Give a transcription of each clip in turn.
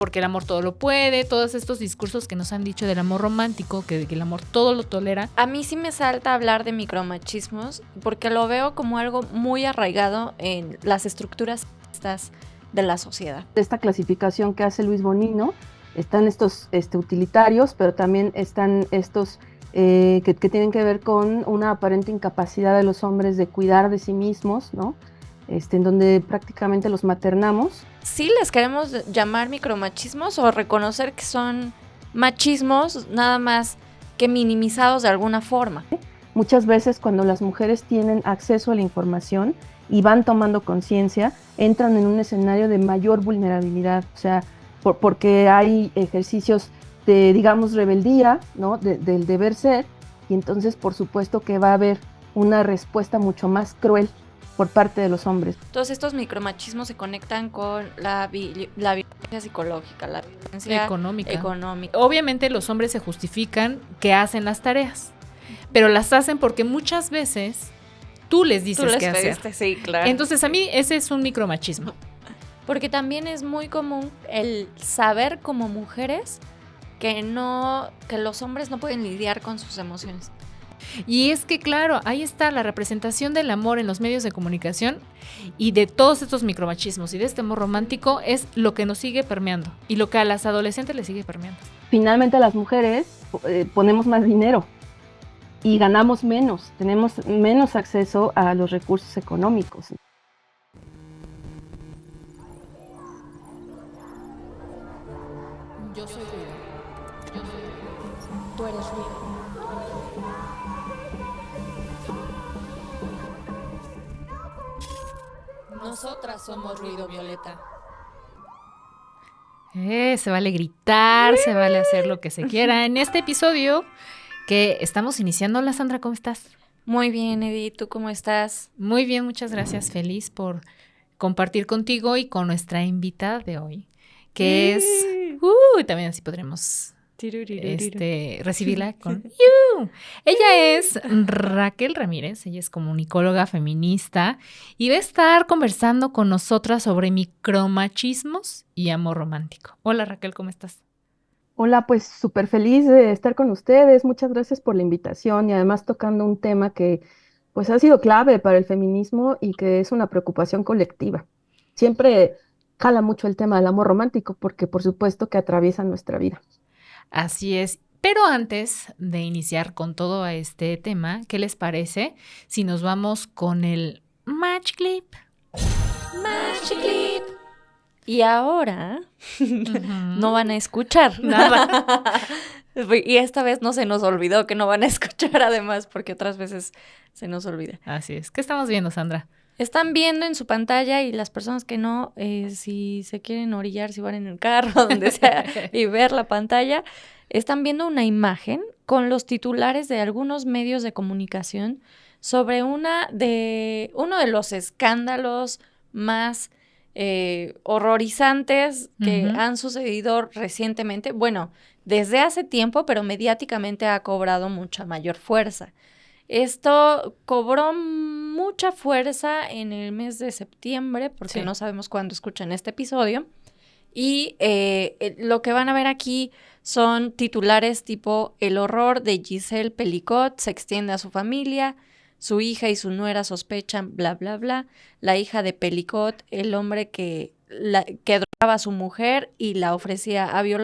porque el amor todo lo puede, todos estos discursos que nos han dicho del amor romántico, que el amor todo lo tolera. A mí sí me salta hablar de micromachismos porque lo veo como algo muy arraigado en las estructuras de la sociedad. Esta clasificación que hace Luis Bonino, están estos utilitarios, pero también están estos que tienen que ver con una aparente incapacidad de los hombres de cuidar de sí mismos, ¿no? En donde prácticamente los maternamos. ¿Sí les queremos llamar micromachismos o reconocer que son machismos nada más que minimizados de alguna forma? Muchas veces cuando las mujeres tienen acceso a la información y van tomando conciencia, entran en un escenario de mayor vulnerabilidad, o sea, porque hay ejercicios de, digamos, rebeldía, ¿no? Del deber ser, y entonces por supuesto que va a haber una respuesta mucho más cruel por parte de los hombres. Todos estos micromachismos se conectan con la violencia psicológica, la violencia económica. Obviamente los hombres se justifican que hacen las tareas, pero las hacen porque muchas veces tú les dices qué hacer. Sí, claro. Entonces a mí ese es un micromachismo. Porque también es muy común el saber como mujeres que los hombres no pueden lidiar con sus emociones. Y es que claro, ahí está la representación del amor en los medios de comunicación y de todos estos micromachismos y de este amor romántico es lo que nos sigue permeando y lo que a las adolescentes les sigue permeando. Finalmente las mujeres ponemos más dinero y ganamos menos, tenemos menos acceso a los recursos económicos. Yo soy ruido. Tú eres ruido. Nosotras somos ruido, Violeta. Se vale gritar, se vale hacer lo que se quiera. En este episodio que estamos iniciando, hola Sandra, ¿cómo estás? Muy bien, Edith, ¿tú cómo estás? Muy bien, muchas gracias. Feliz por compartir contigo y con nuestra invitada de hoy, que es... también así podremos recibirla con... Ella es Raquel Ramírez, ella es comunicóloga feminista y va a estar conversando con nosotras sobre micromachismos y amor romántico. Hola Raquel, ¿cómo estás? Hola, pues súper feliz de estar con ustedes. Muchas gracias por la invitación y además tocando un tema que pues ha sido clave para el feminismo y que es una preocupación colectiva. Siempre jala mucho el tema del amor romántico porque por supuesto que atraviesa nuestra vida. Así es. Pero antes de iniciar con todo este tema, ¿qué les parece si nos vamos con el Match Clip? Match Clip. Y ahora no van a escuchar nada. Y esta vez no se nos olvidó que no van a escuchar además, porque otras veces se nos olvida. Así es. ¿Qué estamos viendo, Sandra? Están viendo en su pantalla y las personas que no, si se quieren orillar, si van en el carro, donde sea, y ver la pantalla, están viendo una imagen con los titulares de algunos medios de comunicación sobre uno de los escándalos más horrorizantes que han sucedido recientemente. Bueno, desde hace tiempo, pero mediáticamente ha cobrado mucha mayor fuerza. Esto cobró mucha fuerza en el mes de septiembre, porque no sabemos cuándo escuchan este episodio. Y lo que van a ver aquí son titulares tipo: el horror de Giselle Pelicot se extiende a su familia, su hija y su nuera sospechan, bla, bla, bla. La hija de Pelicot, el hombre que drogaba a su mujer y la ofrecía a violar.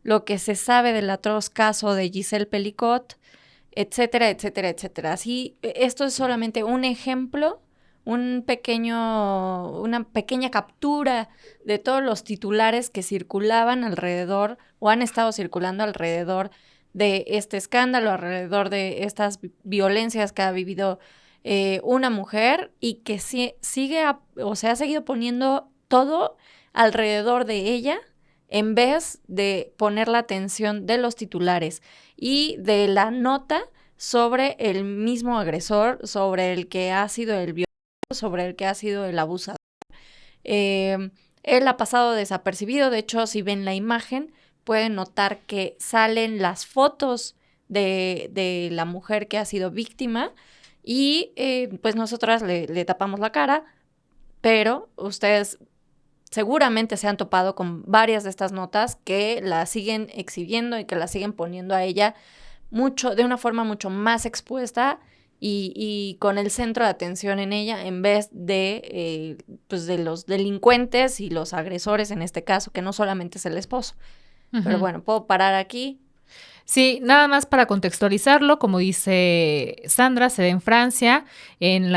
Lo que se sabe del atroz caso de Giselle Pelicot, etcétera, etcétera, etcétera. Así, esto es solamente un ejemplo, una pequeña captura de todos los titulares que circulaban alrededor o han estado circulando alrededor de este escándalo, alrededor de estas violencias que ha vivido una mujer y que se ha seguido poniendo todo alrededor de ella en vez de poner la atención de los titulares y de la nota sobre el mismo agresor, sobre el que ha sido el violador, sobre el que ha sido el abusador. Él ha pasado desapercibido. De hecho, si ven la imagen, pueden notar que salen las fotos de la mujer que ha sido víctima y pues nosotras le tapamos la cara, pero ustedes seguramente se han topado con varias de estas notas que la siguen exhibiendo y que la siguen poniendo a ella de una forma mucho más expuesta y con el centro de atención en ella en vez de, pues de los delincuentes y los agresores en este caso, que no solamente es el esposo. Pero bueno, puedo parar aquí. Sí, nada más para contextualizarlo, como dice Sandra, se da en Francia, en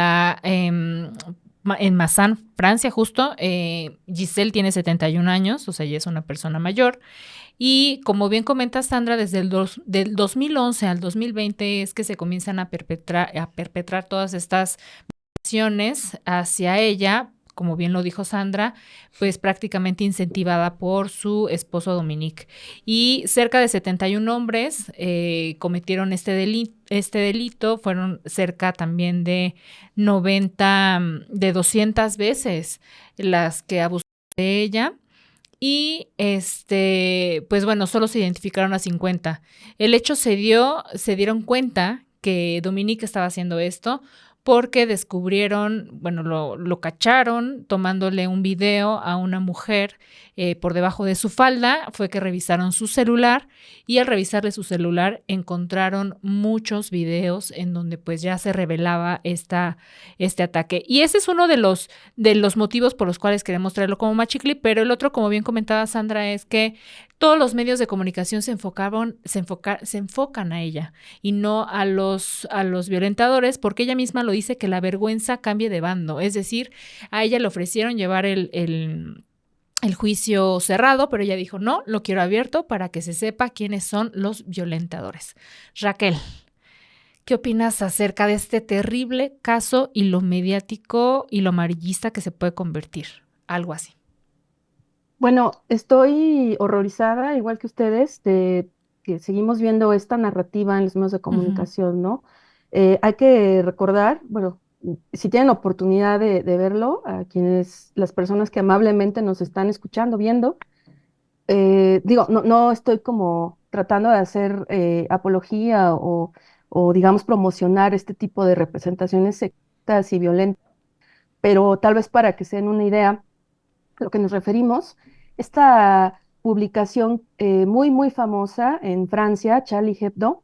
Mazán, Francia justo. Giselle tiene 71 años, o sea, ya es una persona mayor. Y como bien comenta Sandra, desde del 2011 al 2020 es que se comienzan a perpetrar todas estas acciones hacia ella, como bien lo dijo Sandra, pues prácticamente incentivada por su esposo Dominique. Y cerca de 71 hombres cometieron este delito, fueron cerca también de 200 veces las que abusaron de ella. Y pues bueno, solo se identificaron a 50. El hecho se dieron cuenta que Dominique estaba haciendo esto porque descubrieron, bueno, lo cacharon tomándole un video a una mujer por debajo de su falda. Fue que revisaron su celular y al revisarle su celular encontraron muchos videos en donde pues ya se revelaba este ataque. Y ese es uno de los motivos por los cuales queremos traerlo como machiclip, pero el otro, como bien comentaba Sandra, es que todos los medios de comunicación se enfocan a ella y no a los violentadores, porque ella misma lo dice, que la vergüenza cambie de bando. Es decir, a ella le ofrecieron llevar el juicio cerrado, pero ella dijo, no, lo quiero abierto para que se sepa quiénes son los violentadores. Raquel, ¿qué opinas acerca de este terrible caso y lo mediático y lo amarillista que se puede convertir? Algo así. Bueno, estoy horrorizada, igual que ustedes, de que seguimos viendo esta narrativa en los medios de comunicación, ¿no? Hay que recordar, bueno, si tienen oportunidad de verlo, a las personas que amablemente nos están escuchando, viendo, digo, no estoy como tratando de hacer apología o, digamos, promocionar este tipo de representaciones sectas y violentas, pero tal vez para que se den una idea a lo que nos referimos, esta publicación muy, muy famosa en Francia, Charlie Hebdo,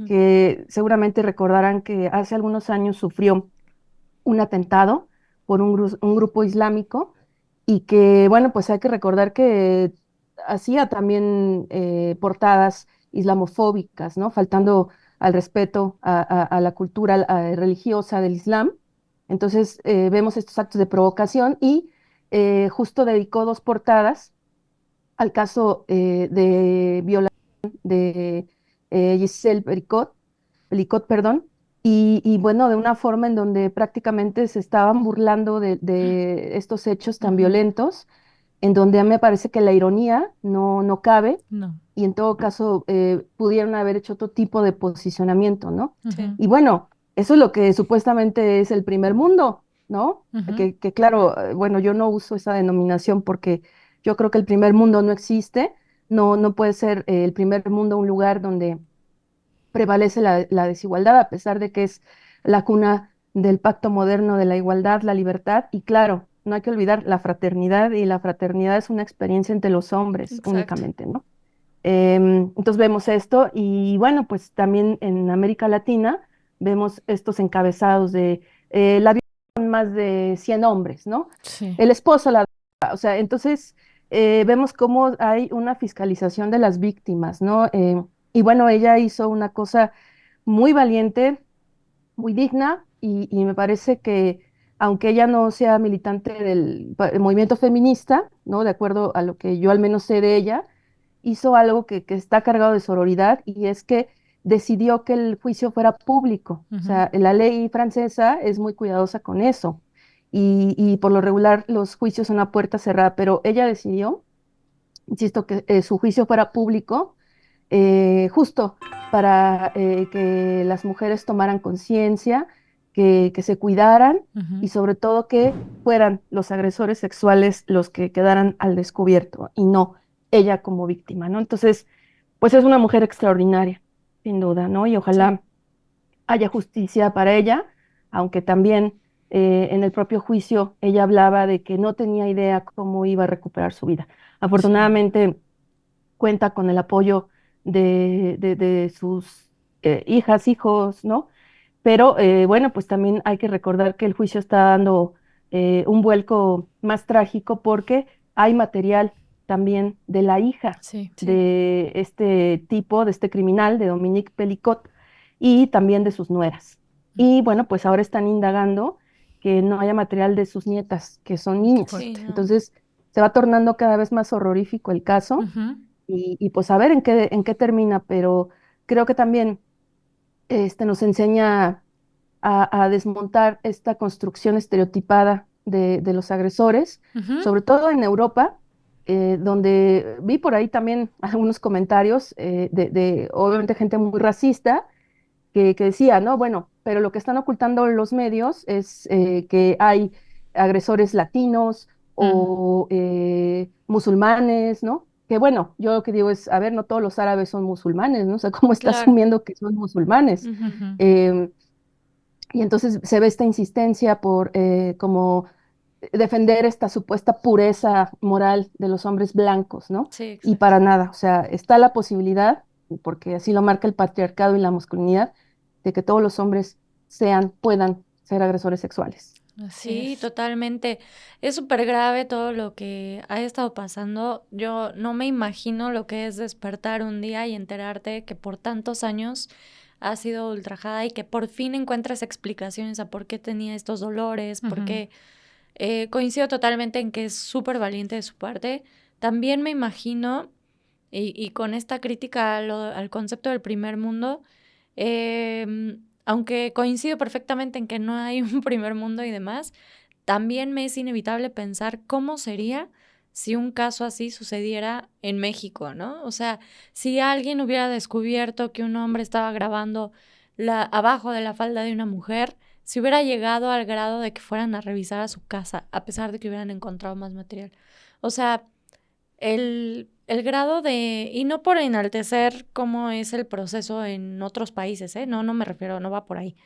que seguramente recordarán que hace algunos años sufrió un atentado por un grupo islámico y que, bueno, pues hay que recordar que hacía también portadas islamofóbicas, ¿no? Faltando al respeto a la cultura religiosa del Islam. Entonces, vemos estos actos de provocación y justo dedicó 2 portadas al caso de violación de Giselle Pelicot, perdón, y bueno, de una forma en donde prácticamente se estaban burlando de estos hechos tan violentos, en donde a mí me parece que la ironía no cabe, No. y en todo caso pudieron haber hecho otro tipo de posicionamiento, ¿no? Sí. Y bueno, eso es lo que supuestamente es el primer mundo, ¿no? Que claro, bueno, yo no uso esa denominación porque yo creo que el primer mundo no existe, no puede ser el primer mundo un lugar donde prevalece la desigualdad, a pesar de que es la cuna del pacto moderno de la igualdad, la libertad, y claro, no hay que olvidar la fraternidad, y la fraternidad es una experiencia entre los hombres. Exacto. Únicamente, ¿no? Entonces vemos esto, y bueno, pues también en América Latina vemos estos encabezados de la violación más de 100 hombres, ¿no? Sí. El esposo o sea, entonces vemos cómo hay una fiscalización de las víctimas, ¿no? Y bueno, ella hizo una cosa muy valiente, muy digna, y me parece que aunque ella no sea militante del movimiento feminista, ¿no? De acuerdo a lo que yo al menos sé de ella, hizo algo que está cargado de sororidad, y es que decidió que el juicio fuera público. O sea, la ley francesa es muy cuidadosa con eso, y por lo regular los juicios son a puerta cerrada, pero ella decidió, insisto, que su juicio fuera público, justo para que las mujeres tomaran conciencia, que se cuidaran, y sobre todo que fueran los agresores sexuales los que quedaran al descubierto y no ella como víctima, ¿no? Entonces, pues es una mujer extraordinaria, sin duda, ¿no? Y ojalá haya justicia para ella, aunque también en el propio juicio ella hablaba de que no tenía idea cómo iba a recuperar su vida. Afortunadamente cuenta con el apoyo de sus hijas, hijos, ¿no? Pero bueno, pues también hay que recordar que el juicio está dando un vuelco más trágico porque hay material también de la hija Sí. de este tipo, de este criminal, de Dominique Pelicot, y también de sus nueras. Y bueno, pues ahora están indagando que no haya material de sus nietas, que son niñas. Sí, no. Entonces se va tornando cada vez más horrorífico el caso Ujú. y pues a ver en qué termina, pero creo que también nos enseña a desmontar esta construcción estereotipada de los agresores, Ujú. sobre todo en Europa, donde vi por ahí también algunos comentarios obviamente, gente muy racista que decía, ¿no? Bueno, pero lo que están ocultando los medios es que hay agresores latinos o musulmanes, ¿no? Que bueno, yo lo que digo es, a ver, no todos los árabes son musulmanes, ¿no? O sea, ¿cómo está Claro. asumiendo que son musulmanes? Ujú. Ujú. Em, y entonces se ve esta insistencia por como defender esta supuesta pureza moral de los hombres blancos, ¿no? Sí, Y exacto. para nada, o sea, está la posibilidad, porque así lo marca el patriarcado y la masculinidad, de que todos los hombres puedan ser agresores sexuales. Así Sí, es. totalmente. Es súper grave todo lo que ha estado pasando. Yo no me imagino lo que es despertar un día y enterarte que por tantos años ha sido ultrajada y que por fin encuentras explicaciones a por qué tenía estos dolores, por Ujú. qué. Coincido totalmente en que es súper valiente de su parte. También me imagino, y con esta crítica al concepto del primer mundo, aunque coincido perfectamente en que no hay un primer mundo y demás, también me es inevitable pensar cómo sería si un caso así sucediera en México, ¿no? O sea, si alguien hubiera descubierto que un hombre estaba grabando abajo de la falda de una mujer, si hubiera llegado al grado de que fueran a revisar a su casa, a pesar de que hubieran encontrado más material. O sea, el grado de, y no por enaltecer cómo es el proceso en otros países, ¿eh? No me refiero, no va por ahí.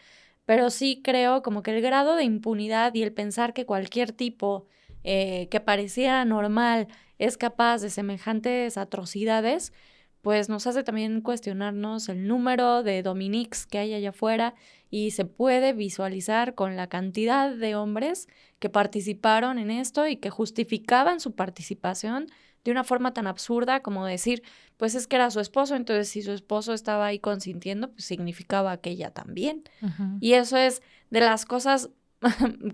Pero sí creo como que el grado de impunidad y el pensar que cualquier tipo que pareciera normal es capaz de semejantes atrocidades, pues nos hace también cuestionarnos el número de Dominiques que hay allá afuera y se puede visualizar con la cantidad de hombres que participaron en esto y que justificaban su participación de una forma tan absurda como decir, pues es que era su esposo, entonces si su esposo estaba ahí consintiendo, pues significaba que ella también. Ujú. Y eso es de las cosas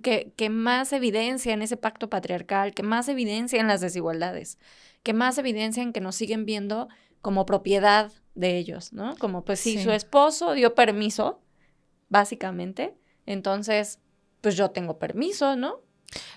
que más evidencian ese pacto patriarcal, que más evidencian las desigualdades, que más evidencian que nos siguen viendo como propiedad de ellos, ¿no? Como pues si su Sí. esposo dio permiso, básicamente, entonces pues yo tengo permiso, ¿no?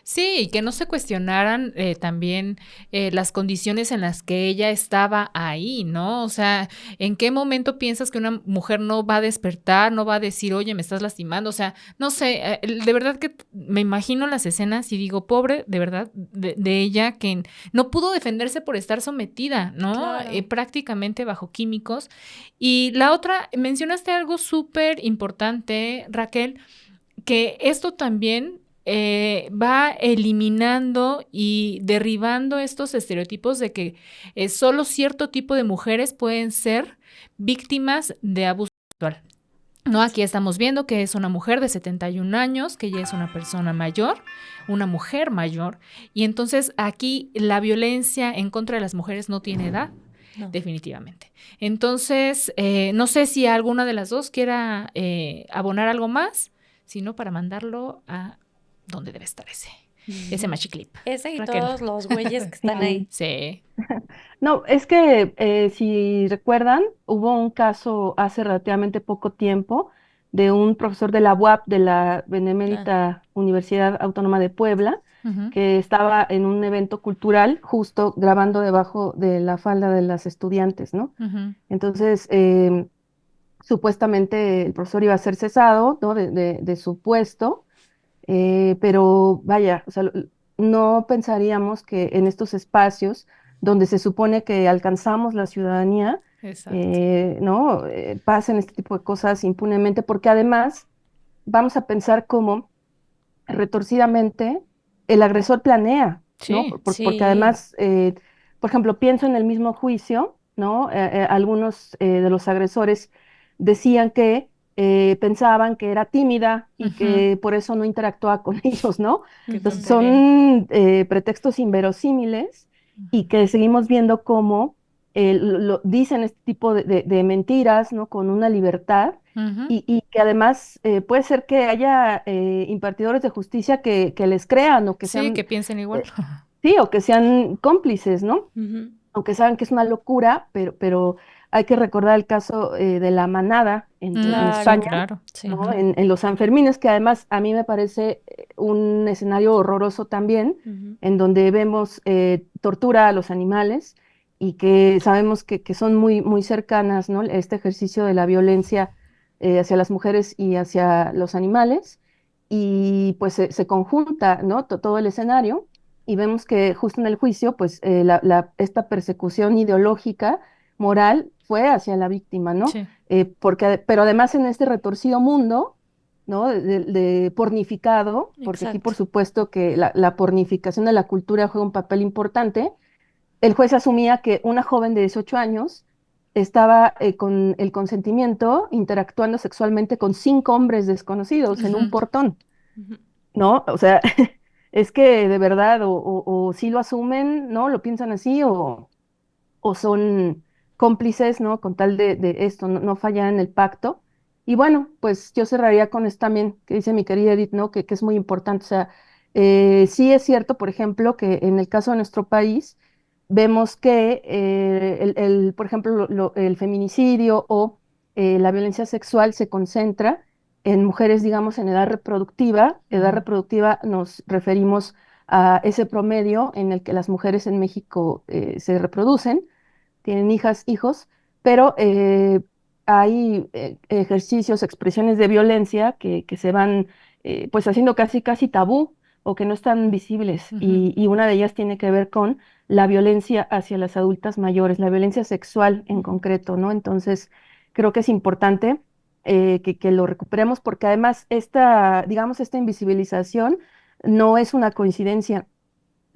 Sí, y que no se cuestionaran también las condiciones en las que ella estaba ahí, ¿no? O sea, ¿en qué momento piensas que una mujer no va a despertar, no va a decir, oye, me estás lastimando? O sea, no sé, de verdad que me imagino las escenas y digo, pobre, de verdad, de ella que no pudo defenderse por estar sometida, ¿no? Claro. Prácticamente bajo químicos. Y la otra, mencionaste algo súper importante, Raquel, que esto también va eliminando y derribando estos estereotipos de que solo cierto tipo de mujeres pueden ser víctimas de abuso sexual. No, aquí estamos viendo que es una mujer de 71 años, que ya es una persona mayor, una mujer mayor, y entonces aquí la violencia en contra de las mujeres no tiene edad. No. Definitivamente. Entonces, no sé si alguna de las dos quiera abonar algo más, sino para mandarlo a donde debe estar ese machiclip. Ese y Raquel. todos los güeyes que están ahí. Sí. No, es que si recuerdan, hubo un caso hace relativamente poco tiempo de un profesor de la UAP, de la Benemérita Universidad Autónoma de Puebla, que estaba en un evento cultural justo grabando debajo de la falda de las estudiantes, ¿no? Entonces, supuestamente el profesor iba a ser cesado, ¿no? de su puesto, pero vaya, o sea, no pensaríamos que en estos espacios donde se supone que alcanzamos la ciudadanía, ¿no? Pasen este tipo de cosas impunemente, porque además vamos a pensar cómo retorcidamente, el agresor planea, ¿no? Sí. Porque además, por ejemplo, pienso en el mismo juicio, ¿no? Algunos de los agresores decían que pensaban que era tímida y que por eso no interactuaba con ellos, ¿no? Qué Entonces tontería. son pretextos inverosímiles y que seguimos viendo cómo dicen este tipo de mentiras, ¿no? Con una libertad Ujú. y que además puede ser que haya impartidores de justicia que les crean o que Sí, sean, que piensen igual. sí, o que sean cómplices, ¿no? Ujú. Aunque saben que es una locura, pero hay que recordar el caso de la manada en Claro, Sí, España, claro. sí. ¿no? Ujú. En los Sanfermines, que además a mí me parece un escenario horroroso también, Ujú. en donde vemos tortura a los animales y que sabemos que son muy, muy cercanas, ¿no? Este ejercicio de la violencia hacia las mujeres y hacia los animales, y pues se conjunta, ¿no? Todo el escenario y vemos que justo en el juicio, pues esta persecución ideológica, moral, fue hacia la víctima, ¿no? Sí. Pero además en este retorcido mundo, ¿no? De pornificado, porque aquí por Exacto. supuesto que la pornificación de la cultura juega un papel importante, el juez asumía que una joven de 18 años estaba con el consentimiento interactuando sexualmente con 5 hombres desconocidos en un Ujú. portón. Ujú. ¿No? O sea, es que de verdad, o sí lo asumen, ¿no? Lo piensan así, o son cómplices, ¿no? Con tal de esto, no fallar en el pacto. Y bueno, pues yo cerraría con esto también, que dice mi querida Edith, ¿no? Que es muy importante. O sea, sí es cierto, por ejemplo, que en el caso de nuestro país, vemos que, por ejemplo, el feminicidio o la violencia sexual se concentra en mujeres, digamos, en edad reproductiva. Edad Ujú. reproductiva nos referimos a ese promedio en el que las mujeres en México se reproducen, tienen hijas, hijos, pero hay ejercicios, expresiones de violencia que se van pues haciendo casi, casi tabú o que no están visibles. Ujú. Y una de ellas tiene que ver con la violencia hacia las adultas mayores, la violencia sexual en Ujú. concreto, ¿no? Entonces, creo que es importante que lo recuperemos porque además digamos, esta invisibilización no es una coincidencia,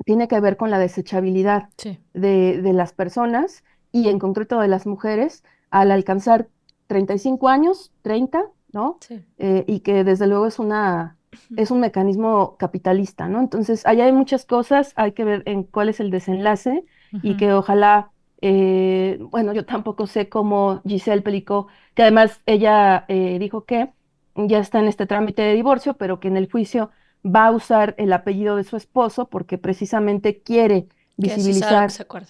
tiene que ver con la desechabilidad Sí. de las personas y en concreto de las mujeres al alcanzar 35 años, 30, ¿no? Sí. Y que desde luego es un mecanismo capitalista, ¿no? Entonces, allá hay muchas cosas, hay que ver en cuál es el desenlace y Ujú. que ojalá, bueno, yo tampoco sé cómo Giselle Pelicó, que además ella dijo que ya está en este trámite de divorcio, pero que en el juicio va a usar el apellido de su esposo porque precisamente quiere Que sí sea lo que visibilizar se acuerde.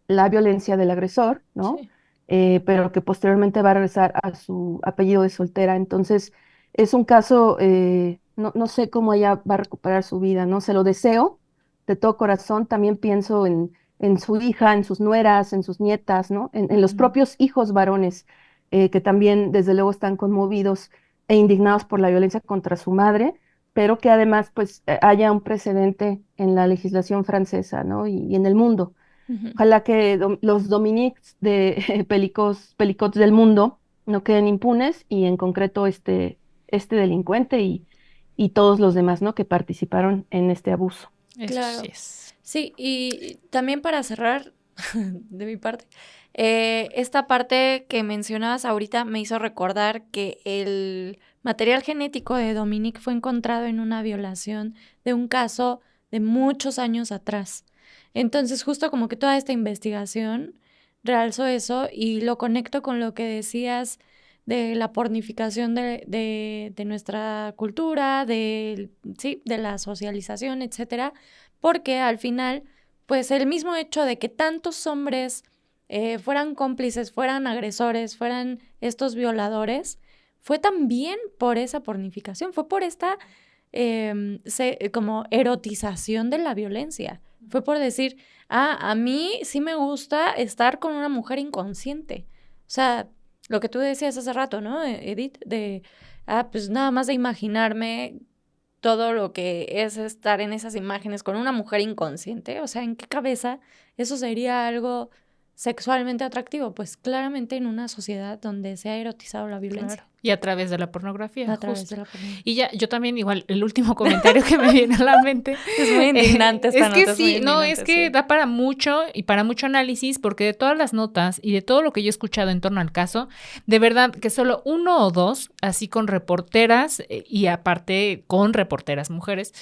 la violencia del agresor, ¿no? Sí. Pero que posteriormente va a regresar a su apellido de soltera. Entonces, es un caso, no sé cómo ella va a recuperar su vida, ¿no? Se lo deseo de todo corazón. También pienso en su hija, en sus nueras, en sus nietas, ¿no? En los Ujú. propios hijos varones, que también, desde luego, están conmovidos e indignados por la violencia contra su madre, pero que además, pues, haya un precedente en la legislación francesa, ¿no? Y en el mundo. Ujú. Ojalá que los Dominiques de Pelicots del mundo no queden impunes y en concreto este delincuente y todos los demás, ¿no? Que participaron en este abuso. Eso sí Claro. es. Sí, y también para cerrar, de mi parte, esta parte que mencionabas ahorita me hizo recordar que el material genético de Dominique fue encontrado en una violación de un caso de muchos años atrás. Entonces, justo como que toda esta investigación realzó eso y lo conecto con lo que decías de la pornificación de nuestra cultura, sí, de la socialización, etcétera, porque al final, pues el mismo hecho de que tantos hombres fueran cómplices, fueran agresores, fueran estos violadores, fue también por esa pornificación, fue por esta como erotización de la violencia. Fue por decir, a mí sí me gusta estar con una mujer inconsciente. O sea, lo que tú decías hace rato, ¿no, Edith? Pues nada más de imaginarme todo lo que es estar en esas imágenes con una mujer inconsciente. O sea, ¿en qué cabeza eso sería algo sexualmente atractivo? Pues claramente en una sociedad donde se ha erotizado la violencia. Claro. Y a través de la pornografía, A través justo. de la pornografía. Y ya, yo también igual, el último comentario que me viene a la mente. Es muy indignante esta es que nota, es muy sí, no, indignante, es que sí. da para mucho y para mucho análisis, porque de todas las notas y de todo lo que yo he escuchado en torno al caso, de verdad que solo uno o dos, así con reporteras y aparte con reporteras mujeres,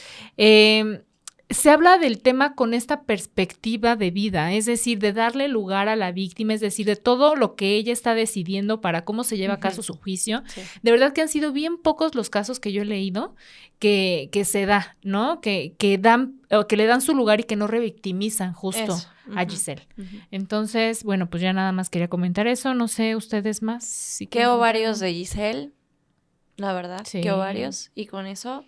se habla del tema con esta perspectiva de vida, es decir, de darle lugar a la víctima, es decir, de todo lo que ella está decidiendo para cómo se lleva a cabo su juicio. Sí. De verdad que han sido bien pocos los casos que yo he leído que se da, ¿no? Que dan, o que le dan su lugar y que no revictimizan justo Eso. a Giselle. Entonces, bueno, pues ya nada más quería comentar eso. No sé, ustedes más. Si Qué quieren ovarios comentar. de Giselle, la verdad, Sí. qué ovarios. Y con eso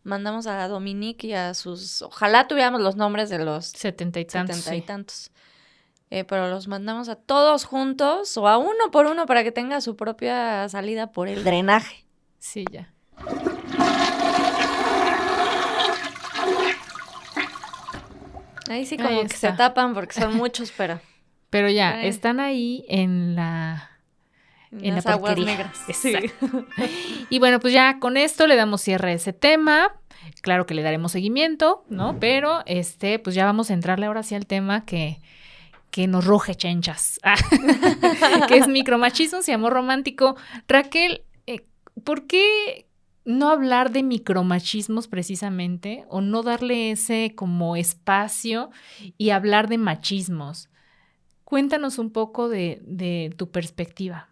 mandamos a Dominique y a sus... Ojalá tuviéramos los nombres de los 70 y tantos. 70 y Sí. tantos. Pero los mandamos a todos juntos o a uno por uno para que tenga su propia salida por el drenaje. Sí, ya. Ahí sí Ahí como que se está. tapan porque son muchos, pero Pero ya, Ay. están ahí en la... En las la aguas porquería. negras. Exacto. Y bueno, pues ya con esto le damos cierre a ese tema. Claro que le daremos seguimiento, ¿no? Pero pues ya vamos a entrarle ahora sí al tema que nos ruge chenchas, que es micromachismo y amor romántico. Raquel, ¿por qué no hablar de micromachismos precisamente o no darle ese como espacio y hablar de machismos? Cuéntanos un poco de tu perspectiva.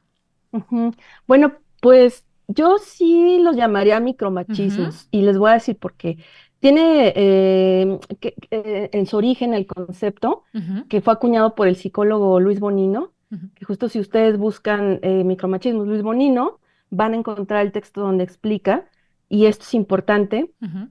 Ujú. Bueno, pues yo sí los llamaría micromachismos y les voy a decir por qué. Tiene en su origen el concepto Ujú, que fue acuñado por el psicólogo Luis Bonino, ujú, que justo si ustedes buscan micromachismos Luis Bonino, van a encontrar el texto donde explica, y esto es importante, ujú,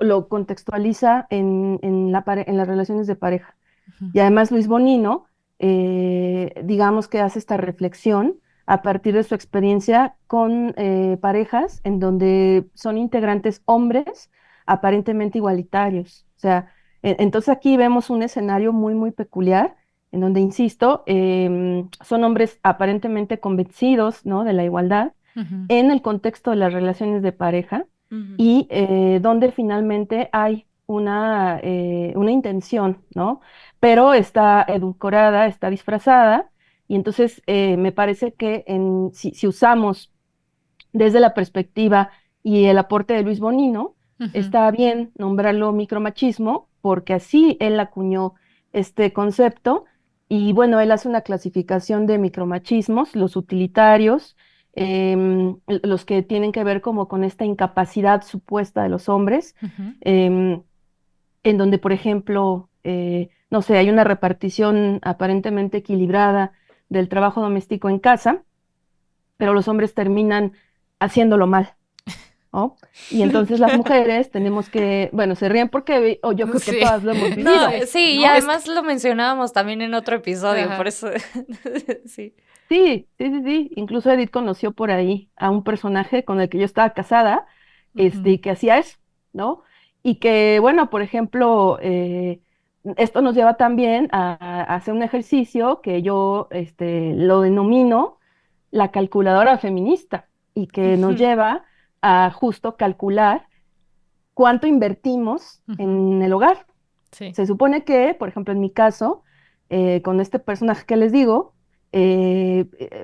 lo contextualiza en las relaciones de pareja. ujú, Y además Luis Bonino, digamos que hace esta reflexión a partir de su experiencia con parejas en donde son integrantes hombres aparentemente igualitarios. O sea, entonces aquí vemos un escenario muy, muy peculiar en donde, insisto, son hombres aparentemente convencidos, ¿no?, de la igualdad ujú. en el contexto de las relaciones de pareja Ujú. y donde finalmente hay una intención, ¿no? Pero está edulcorada, está disfrazada, y entonces me parece que si usamos desde la perspectiva y el aporte de Luis Bonino, Ujú, está bien nombrarlo micromachismo, porque así él acuñó este concepto, y bueno, él hace una clasificación de micromachismos, los utilitarios, los que tienen que ver como con esta incapacidad supuesta de los hombres, ujú. en donde, por ejemplo, no sé, hay una repartición aparentemente equilibrada del trabajo doméstico en casa, pero los hombres terminan haciéndolo mal, ¿no? Y entonces las mujeres tenemos que, bueno, se ríen porque yo creo que Sí. todas lo hemos No, vivido, sí, y ¿no? además lo mencionábamos también en otro episodio, Ajá. por eso sí. Sí, sí, sí, sí. Incluso Edith conoció por ahí a un personaje con el que yo estaba casada, Ujú, y que hacía eso, ¿no? Y que, bueno, por ejemplo, esto nos lleva también a hacer un ejercicio que yo lo denomino la calculadora feminista, y que nos Ujú. lleva a justo calcular cuánto invertimos ujú. en el hogar. Sí. Se supone que, por ejemplo, en mi caso, con este personaje que les digo,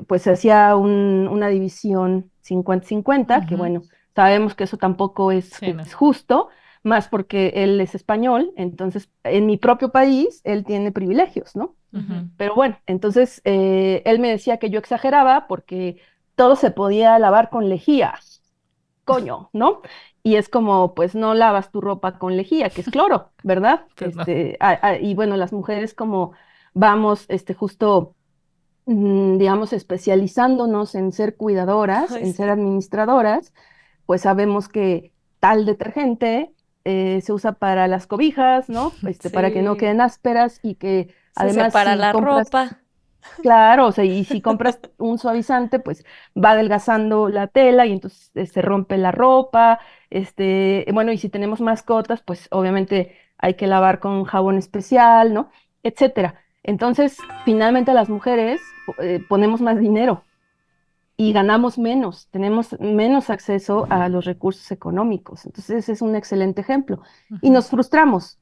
pues se hacía una división 50-50, que Ujú. bueno, sabemos que eso tampoco Sí, no. es justo, más porque él es español, entonces en mi propio país él tiene privilegios, ¿no? Ujú. Pero bueno, entonces él me decía que yo exageraba porque todo se podía lavar con lejía, coño, ¿no? Y es como, pues no lavas tu ropa con lejía, que es cloro, ¿verdad? Pues no. Y bueno, las mujeres como vamos, justo, digamos, especializándonos en ser cuidadoras, Ay, en ser sí. administradoras, pues sabemos que tal detergente se usa para las cobijas, ¿no? Para que no Sí. queden ásperas, y que Se además separa si la compras. ropa. Claro, o sea, y si compras un suavizante, pues va adelgazando la tela y entonces se rompe la ropa. Bueno, y si tenemos mascotas, pues obviamente hay que lavar con jabón especial, ¿no? Etcétera. Entonces, finalmente las mujeres ponemos más dinero y ganamos menos, tenemos menos acceso a los recursos económicos. Entonces, ese es un excelente ejemplo. Y Ujú. nos frustramos,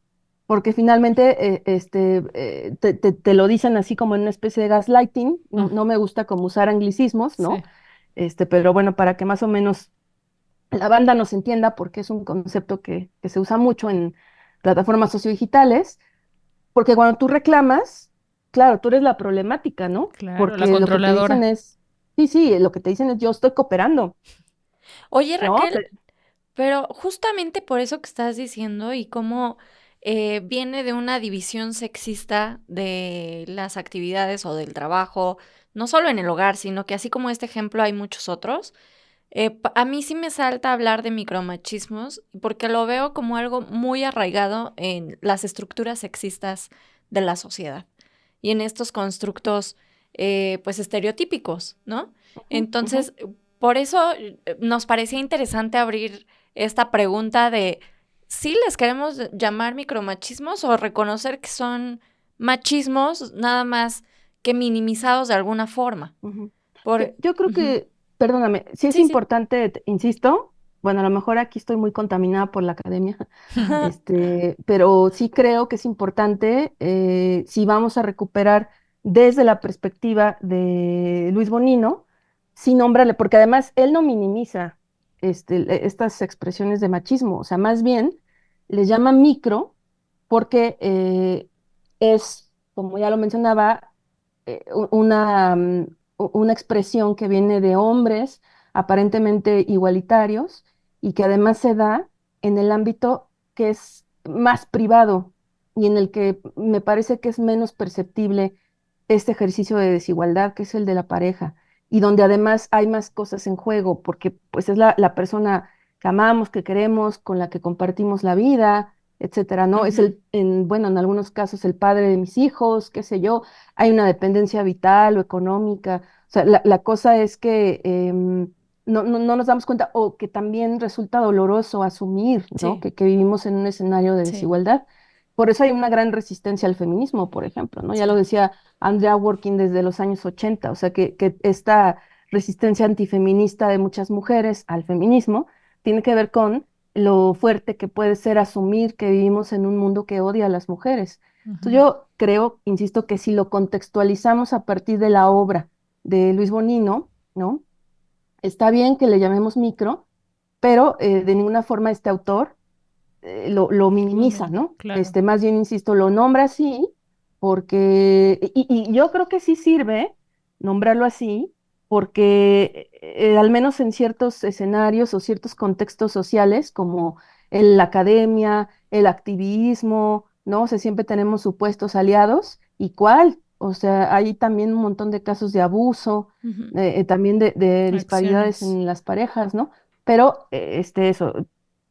porque finalmente te lo dicen así como en una especie de gaslighting. No, Mm, no me gusta como usar anglicismos, ¿no? sí. Pero bueno, para que más o menos la banda nos entienda, porque es un concepto que se usa mucho en plataformas sociodigitales, porque cuando tú reclamas, claro, tú eres la problemática, ¿no? Claro, la Porque lo que te dicen controladora. es, sí, lo que te dicen es yo estoy cooperando, Oye, ¿no? Raquel, pero justamente por eso que estás diciendo y cómo viene de una división sexista de las actividades o del trabajo, no solo en el hogar, sino que así como este ejemplo hay muchos otros. A mí sí me salta hablar de micromachismos porque lo veo como algo muy arraigado en las estructuras sexistas de la sociedad y en estos constructos pues estereotípicos, ¿no? Ujú, ujú. Entonces, por eso nos parecía interesante abrir esta pregunta de si les queremos llamar micromachismos o reconocer que son machismos nada más que minimizados de alguna forma. Ujú. Por... Yo creo Ujú. que, perdóname, sí es Sí, sí. importante, insisto, bueno, a lo mejor aquí estoy muy contaminada por la academia, pero sí creo que es importante, si vamos a recuperar desde la perspectiva de Luis Bonino, sí nombrarle, porque además él no minimiza estas expresiones de machismo, o sea, más bien les llama micro porque es, como ya lo mencionaba, una expresión que viene de hombres aparentemente igualitarios y que además se da en el ámbito que es más privado y en el que me parece que es menos perceptible este ejercicio de desigualdad, que es el de la pareja, y donde además hay más cosas en juego, porque pues es la persona que amamos, que queremos, con la que compartimos la vida, etcétera, ¿no? Es Ujú. bueno, en algunos casos el padre de mis hijos, qué sé yo, hay una dependencia vital o económica. O sea, la cosa es que no nos damos cuenta o que también resulta doloroso asumir, ¿no? Sí, Que vivimos en un escenario de sí, desigualdad. Por eso hay una gran resistencia al feminismo, por ejemplo, ¿no? Ya lo sí. decía Andrea Working desde los años 80, o sea, que esta resistencia antifeminista de muchas mujeres al feminismo tiene que ver con lo fuerte que puede ser asumir que vivimos en un mundo que odia a las mujeres. Entonces Ujú. yo creo, insisto, que si lo contextualizamos a partir de la obra de Luis Bonino, ¿no? Está bien que le llamemos micro, pero de ninguna forma este autor lo minimiza, ¿no? Claro. Más bien, insisto, lo nombra así porque, y yo creo que sí sirve nombrarlo así, porque al menos en ciertos escenarios o ciertos contextos sociales, como en la academia, el activismo, ¿no? O sea, siempre tenemos supuestos aliados, ¿y cuál? O sea, hay también un montón de casos de abuso, Ujú. también de disparidades Acciones. en las parejas, ¿no? Pero eso,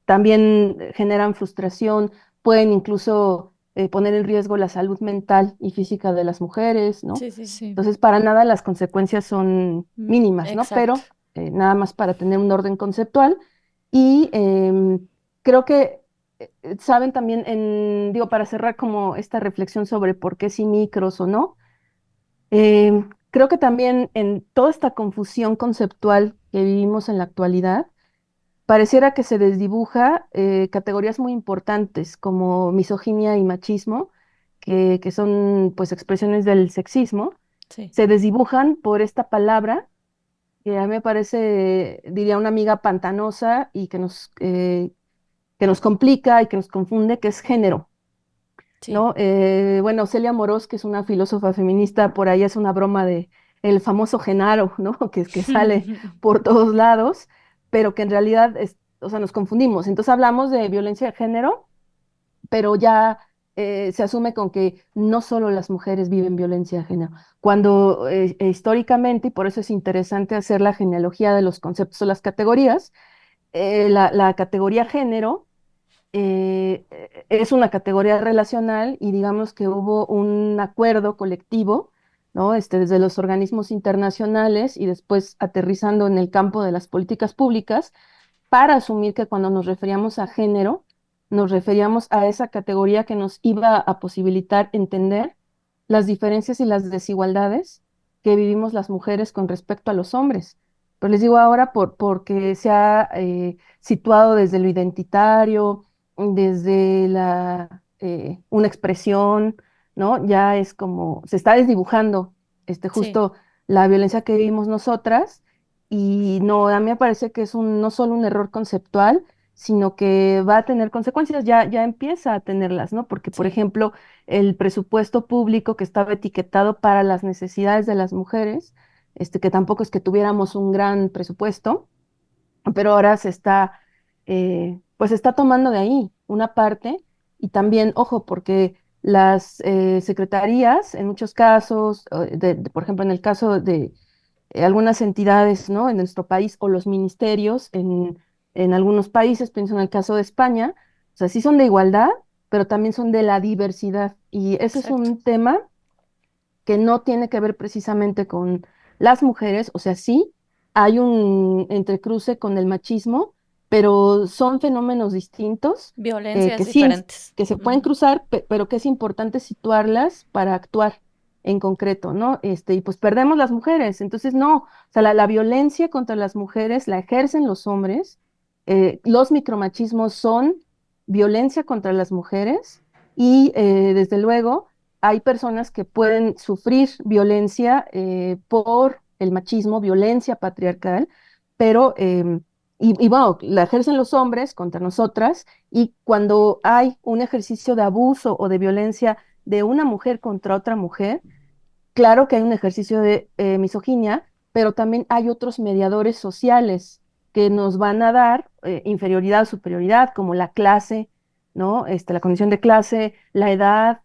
también generan frustración, pueden incluso poner en riesgo la salud mental y física de las mujeres, ¿no? Sí, sí. Sí. Entonces, para nada las consecuencias son mínimas, ¿no? Exacto. Pero nada más para tener un orden conceptual. Y creo que saben también, digo, para cerrar como esta reflexión sobre por qué sí micros o no, creo que también en toda esta confusión conceptual que vivimos en la actualidad, pareciera que se desdibuja categorías muy importantes como misoginia y machismo, que son pues expresiones del sexismo, Sí. se desdibujan por esta palabra que a mí me parece, diría una amiga, pantanosa y que nos complica y que nos confunde, que es género, Sí. ¿no? Bueno, Celia Morós, que es una filósofa feminista, por ahí es una broma de el famoso Genaro, ¿no? Que sale por todos lados, pero que en realidad o sea, nos confundimos. Entonces hablamos de violencia de género, pero ya se asume con que no solo las mujeres viven violencia de género, cuando históricamente, y por eso es interesante hacer la genealogía de los conceptos o las categorías, la categoría género es una categoría relacional y digamos que hubo un acuerdo colectivo, ¿no? Desde los organismos internacionales y después aterrizando en el campo de las políticas públicas para asumir que cuando nos referíamos a género, nos referíamos a esa categoría que nos iba a posibilitar entender las diferencias y las desigualdades que vivimos las mujeres con respecto a los hombres. Pero les digo ahora porque se ha situado desde lo identitario, desde una expresión, ¿no? Ya es como, se está desdibujando Sí, justo la violencia que vivimos nosotras, y no, a mí me parece que es no solo un error conceptual, sino que va a tener consecuencias, ya empieza a tenerlas, ¿no? Porque, por sí. ejemplo, el presupuesto público que estaba etiquetado para las necesidades de las mujeres, que tampoco es que tuviéramos un gran presupuesto, pero ahora pues se está tomando de ahí una parte, y también, ojo, porque las secretarías, en muchos casos, por ejemplo, en el caso de algunas entidades, ¿no? En nuestro país, o los ministerios en algunos países, pienso en el caso de España, o sea, sí son de igualdad, pero también son de la diversidad. Y ese es Exacto. un tema que no tiene que ver precisamente con las mujeres, o sea, sí hay un entrecruce con el machismo, pero son fenómenos distintos, Violencias que sí, diferentes. que se pueden Ujú. cruzar, pero que es importante situarlas para actuar en concreto, ¿no? Y pues perdemos las mujeres, entonces no, o sea, la violencia contra las mujeres la ejercen los hombres, los micromachismos son violencia contra las mujeres, y desde luego hay personas que pueden sufrir violencia por el machismo, violencia patriarcal, pero, y bueno, la ejercen los hombres contra nosotras, y cuando hay un ejercicio de abuso o de violencia de una mujer contra otra mujer, claro que hay un ejercicio de misoginia, pero también hay otros mediadores sociales que nos van a dar inferioridad o superioridad, como la clase, ¿no? La condición de clase, la edad,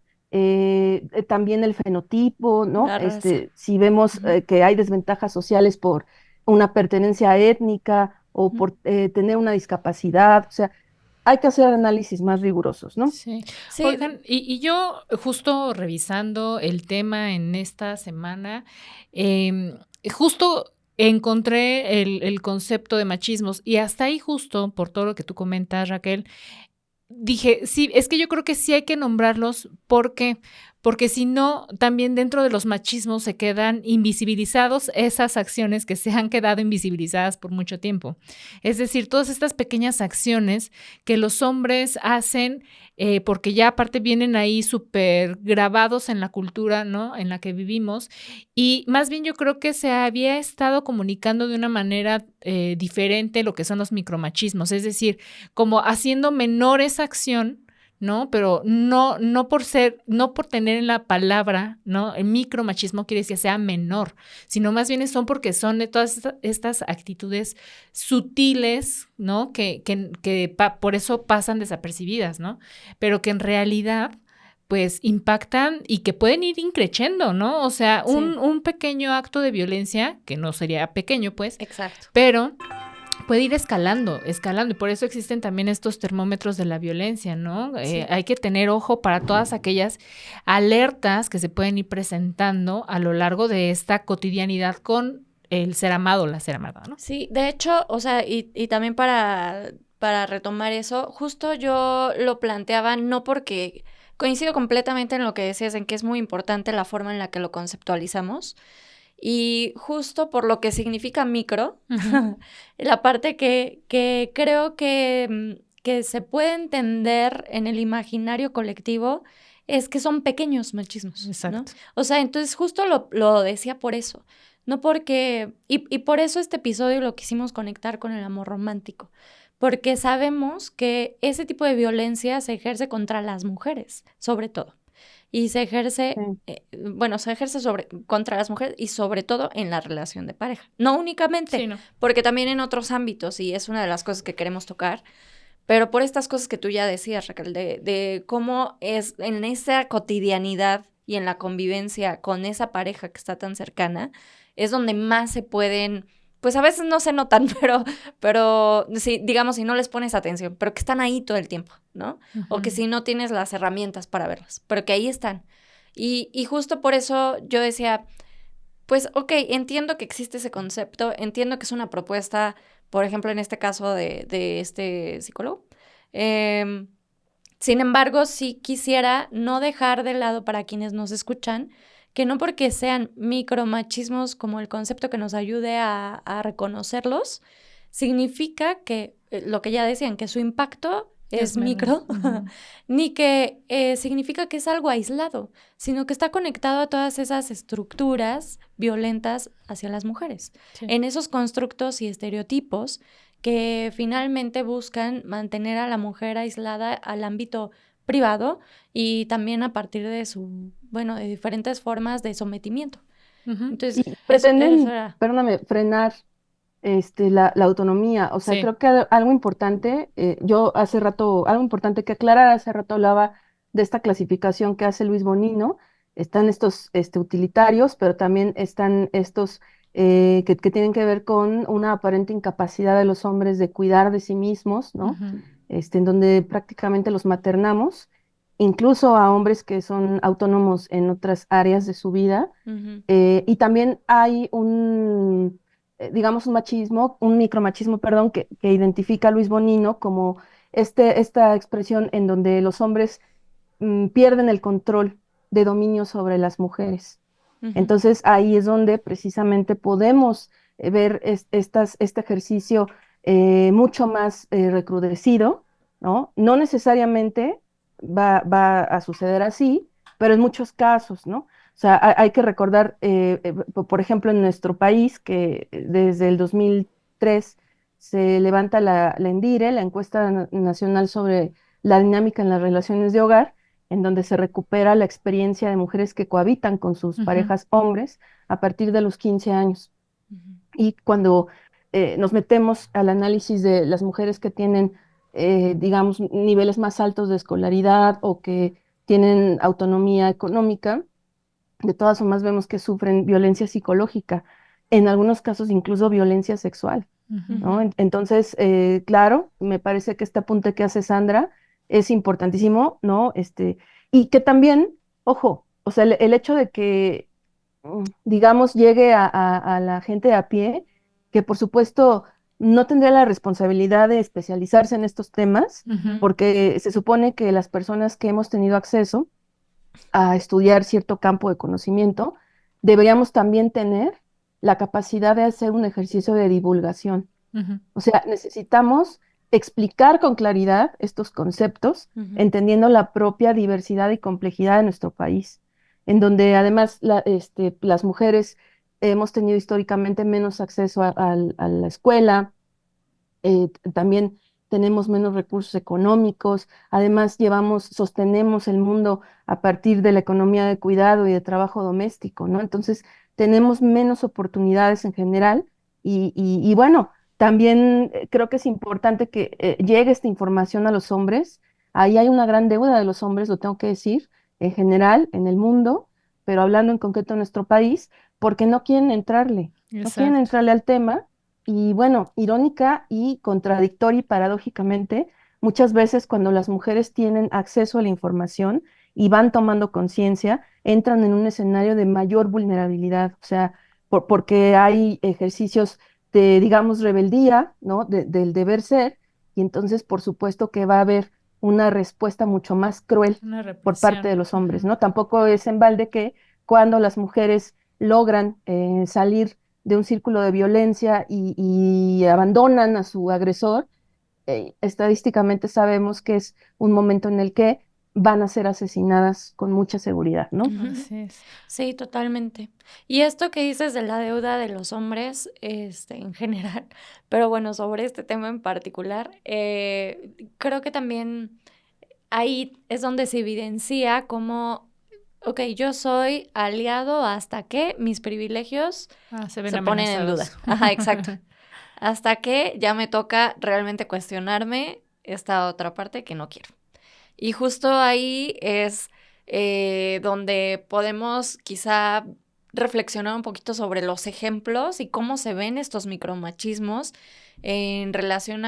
también el fenotipo, ¿no? La raza. Si vemos Ujú, que hay desventajas sociales por una pertenencia étnica o ujú. por tener una discapacidad, o sea, hay que hacer análisis más rigurosos, ¿no? Sí. Sí, Oigan, y yo justo revisando el tema en esta semana, em, justo encontré el concepto de machismos, y hasta ahí justo, por todo lo que tú comentas, Raquel, dije, sí, es que yo creo que sí hay que nombrarlos. ¿Por qué? Porque si no, también dentro de los machismos se quedan invisibilizados esas acciones que se han quedado invisibilizadas por mucho tiempo. Es decir, todas estas pequeñas acciones que los hombres hacen, porque ya aparte vienen ahí súper grabados en la cultura, ¿no? En la que vivimos. Y más bien yo creo que se había estado comunicando de una manera diferente lo que son los micromachismos. Es decir, como haciendo menor esa acción, ¿no? Pero no por tener en la palabra, ¿no? El micromachismo quiere decir que sea menor, sino más bien son porque son de todas estas actitudes sutiles, ¿no? Por eso pasan desapercibidas, ¿no? Pero que en realidad pues impactan y que pueden ir increciendo, ¿no? O sea, sí, un pequeño acto de violencia, que no sería pequeño, pues, exacto. pero puede ir escalando, escalando, y por eso existen también estos termómetros de la violencia, ¿no? Sí. Hay que tener ojo para todas aquellas alertas que se pueden ir presentando a lo largo de esta cotidianidad con el ser amado o la ser amada, ¿no? Sí, de hecho, o sea, y también para retomar eso, justo yo lo planteaba no porque coincido completamente en lo que decías, en que es muy importante la forma en la que lo conceptualizamos, y justo por lo que significa micro, Ujú. la parte que creo que se puede entender en el imaginario colectivo es que son pequeños machismos, ¿no? Exacto. O sea, entonces justo lo decía por eso, no porque, y por eso este episodio lo quisimos conectar con el amor romántico, porque sabemos que ese tipo de violencia se ejerce contra las mujeres, sobre todo, y se ejerce, Sí, bueno, se ejerce contra las mujeres y sobre todo en la relación de pareja. No únicamente, Sí, no. porque también en otros ámbitos, y es una de las cosas que queremos tocar, pero por estas cosas que tú ya decías, Raquel, de cómo es en esa cotidianidad y en la convivencia con esa pareja que está tan cercana, es donde más se pueden, pues a veces no se notan, pero sí, digamos, si no les pones atención, pero que están ahí todo el tiempo, ¿no? O que Ujú. si no tienes las herramientas para verlas, pero que ahí están. Y justo por eso yo decía, pues, ok, entiendo que existe ese concepto, entiendo que es una propuesta, por ejemplo, en este caso de este psicólogo. Em, Sin embargo, sí quisiera no dejar de lado para quienes nos escuchan que no porque sean micromachismos como el concepto que nos ayude a reconocerlos, significa que lo que ya decían, que su impacto es micro, ni que significa que es algo aislado, sino que está conectado a todas esas estructuras violentas hacia las mujeres, en esos constructos y estereotipos que finalmente buscan mantener a la mujer aislada al ámbito privado y también a partir de de diferentes formas de sometimiento. Entonces, y pretenden, perdóname, frenar la autonomía. O sea, creo que algo importante, algo importante que aclarar, hace rato hablaba de esta clasificación que hace Luis Bonino. Están estos utilitarios, pero también están estos que tienen que ver con una aparente incapacidad de los hombres de cuidar de sí mismos, ¿no? En donde prácticamente los maternamos, incluso a hombres que son autónomos en otras áreas de su vida. Y también hay digamos, un micromachismo, perdón, que identifica a Luis Bonino como esta expresión en donde los hombres pierden el control de dominio sobre las mujeres. Entonces ahí es donde precisamente podemos ver este ejercicio mucho más recrudecido, ¿no? No necesariamente va a suceder así, pero en muchos casos, ¿no? O sea, hay que recordar, por ejemplo, en nuestro país, que desde el 2003 se levanta la ENDIRE, la Encuesta Nacional sobre la Dinámica en las Relaciones de Hogar, en donde se recupera la experiencia de mujeres que cohabitan con sus parejas hombres a partir de los 15 años. Y cuando nos metemos al análisis de las mujeres que tienen, digamos, niveles más altos de escolaridad o que tienen autonomía económica, de todas formas vemos que sufren violencia psicológica, en algunos casos incluso violencia sexual, ¿no? Entonces, claro, me parece que este apunte que hace Sandra es importantísimo, ¿no? Y que también, ojo, o sea, el hecho de que, digamos, llegue a la gente a pie, que por supuesto no tendría la responsabilidad de especializarse en estos temas, porque se supone que las personas que hemos tenido acceso a estudiar cierto campo de conocimiento, deberíamos también tener la capacidad de hacer un ejercicio de divulgación. O sea, necesitamos explicar con claridad estos conceptos, entendiendo la propia diversidad y complejidad de nuestro país, en donde además las mujeres hemos tenido históricamente menos acceso a la escuela, también tenemos menos recursos económicos, además sostenemos el mundo a partir de la economía de cuidado y de trabajo doméstico, ¿no? Entonces, tenemos menos oportunidades en general y bueno, también creo que es importante que llegue esta información a los hombres. Ahí hay una gran deuda de los hombres, lo tengo que decir, en general, en el mundo, pero hablando en concreto de nuestro país, porque no quieren entrarle al tema. Y bueno, irónica y contradictoria y paradójicamente, muchas veces cuando las mujeres tienen acceso a la información y van tomando conciencia, entran en un escenario de mayor vulnerabilidad, o sea, porque hay ejercicios de, digamos, rebeldía, ¿no? Del deber ser, y entonces, por supuesto que va a haber una respuesta mucho más cruel por parte de los hombres, ¿no? Tampoco es en balde que cuando las mujeres logran salir de un círculo de violencia y abandonan a su agresor, estadísticamente sabemos que es un momento en el que van a ser asesinadas con mucha seguridad, ¿no? Así es. Sí, totalmente. Y esto que dices de la deuda de los hombres, en general, pero bueno, sobre este tema en particular, creo que también ahí es donde se evidencia cómo, ok, yo soy aliado hasta que mis privilegios se ponen en duda. Ajá, exacto. Hasta que ya me toca realmente cuestionarme esta otra parte que no quiero. Y justo ahí es donde podemos quizá reflexionar un poquito sobre los ejemplos y cómo se ven estos micromachismos en relación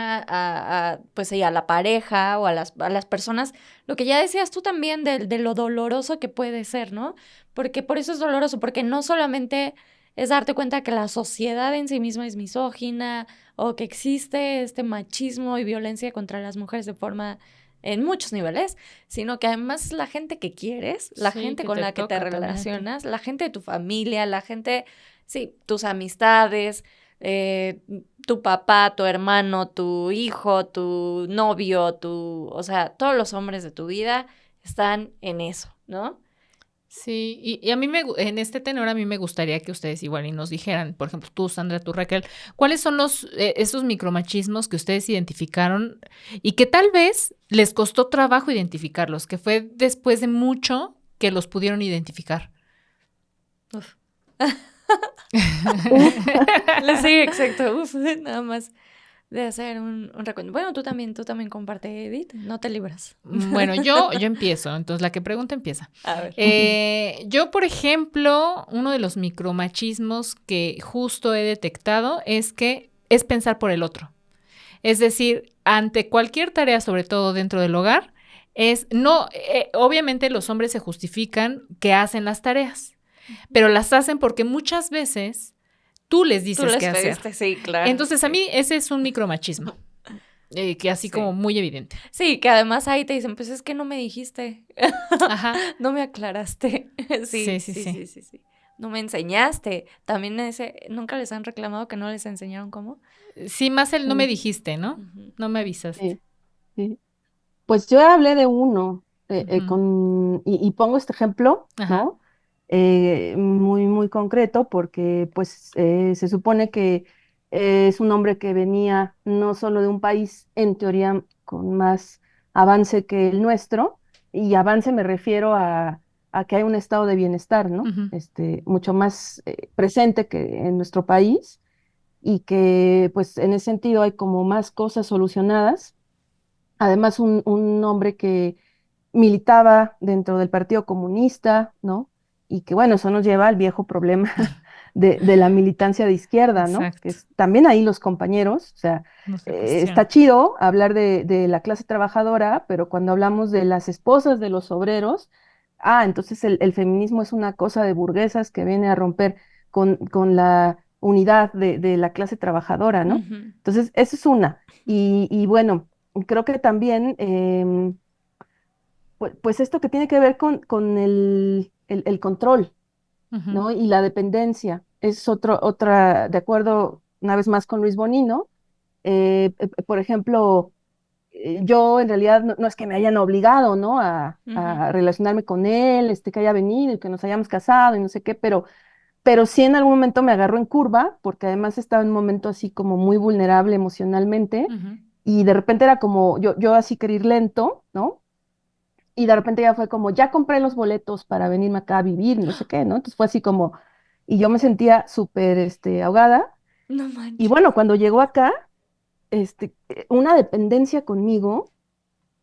pues, a la pareja o a las personas. Lo que ya decías tú también de lo doloroso que puede ser, ¿no? Porque por eso es doloroso, porque no solamente es darte cuenta que la sociedad en sí misma es misógina o que existe este machismo y violencia contra las mujeres de forma en muchos niveles, sino que además es la gente que quieres, la Sí, gente que con te la que te toca también a ti. relacionas, la gente de tu familia, la gente, sí, tus amistades, tu papá, tu hermano, tu hijo, tu novio, o sea, todos los hombres de tu vida están en eso, ¿no? Sí, y a mí en este tenor a mí me gustaría que ustedes igual y nos dijeran, por ejemplo, tú, Sandra, tú, Raquel, ¿cuáles son esos micromachismos que ustedes identificaron y que tal vez les costó trabajo identificarlos, que fue después de mucho que los pudieron identificar? Uf. Uf, Sí, exacto, uf, nada más de hacer un recuento. Bueno, tú también comparte, Edith, no te libras. Bueno, yo empiezo, entonces la que pregunta empieza. A ver. Yo, por ejemplo, uno de los micromachismos que justo he detectado es que es pensar por el otro. Es decir, ante cualquier tarea, sobre todo dentro del hogar, obviamente los hombres se justifican que hacen las tareas, pero las hacen porque muchas veces tú les Tú dices les qué hacer. pediste, sí, claro. Entonces, a sí. mí ese es un micromachismo, que así Sí. como muy evidente. Sí, que además ahí te dicen, pues es que no me dijiste, Ajá. no me aclaraste. Sí. Sí. No me enseñaste. También nunca les han reclamado que no les enseñaron cómo. Sí, más el no me dijiste, ¿no? Ujú. No me avisaste. sí, sí. Pues yo hablé de uno Ujú. y pongo este ejemplo, Ajá. ¿no? Muy, muy concreto porque pues se supone que es un hombre que venía no solo de un país en teoría con más avance que el nuestro, y avance me refiero a que hay un estado de bienestar, ¿no? Ujú. Mucho más presente que en nuestro país y que pues en ese sentido hay como más cosas solucionadas. Además, un hombre que militaba dentro del Partido Comunista, ¿no? Y que, bueno, eso nos lleva al viejo problema de la militancia de izquierda, ¿no? Que Exacto. es, también ahí los compañeros, o sea, No se está cuestiona. chido hablar de la clase trabajadora, pero cuando hablamos de las esposas de los obreros, entonces el feminismo es una cosa de burguesas que viene a romper con la unidad de la clase trabajadora, ¿no? Ujú. Entonces, eso es una. Y bueno, creo que también pues esto que tiene que ver con el control, Ujú. ¿no? Y la dependencia. Es otra, de acuerdo una vez más con Luis Bonino, por ejemplo, yo en realidad no es que me hayan obligado, ¿no? Ujú. A relacionarme con él, que haya venido y que nos hayamos casado y no sé qué, pero sí en algún momento me agarró en curva, porque además estaba en un momento así como muy vulnerable emocionalmente, Ujú. y de repente era como yo así quería ir lento, ¿no? Y de repente ya fue como, ya compré los boletos para venirme acá a vivir, no sé qué, ¿no? Entonces fue así como, y yo me sentía súper, ahogada. No Y manches. bueno, cuando llegó acá, una dependencia conmigo,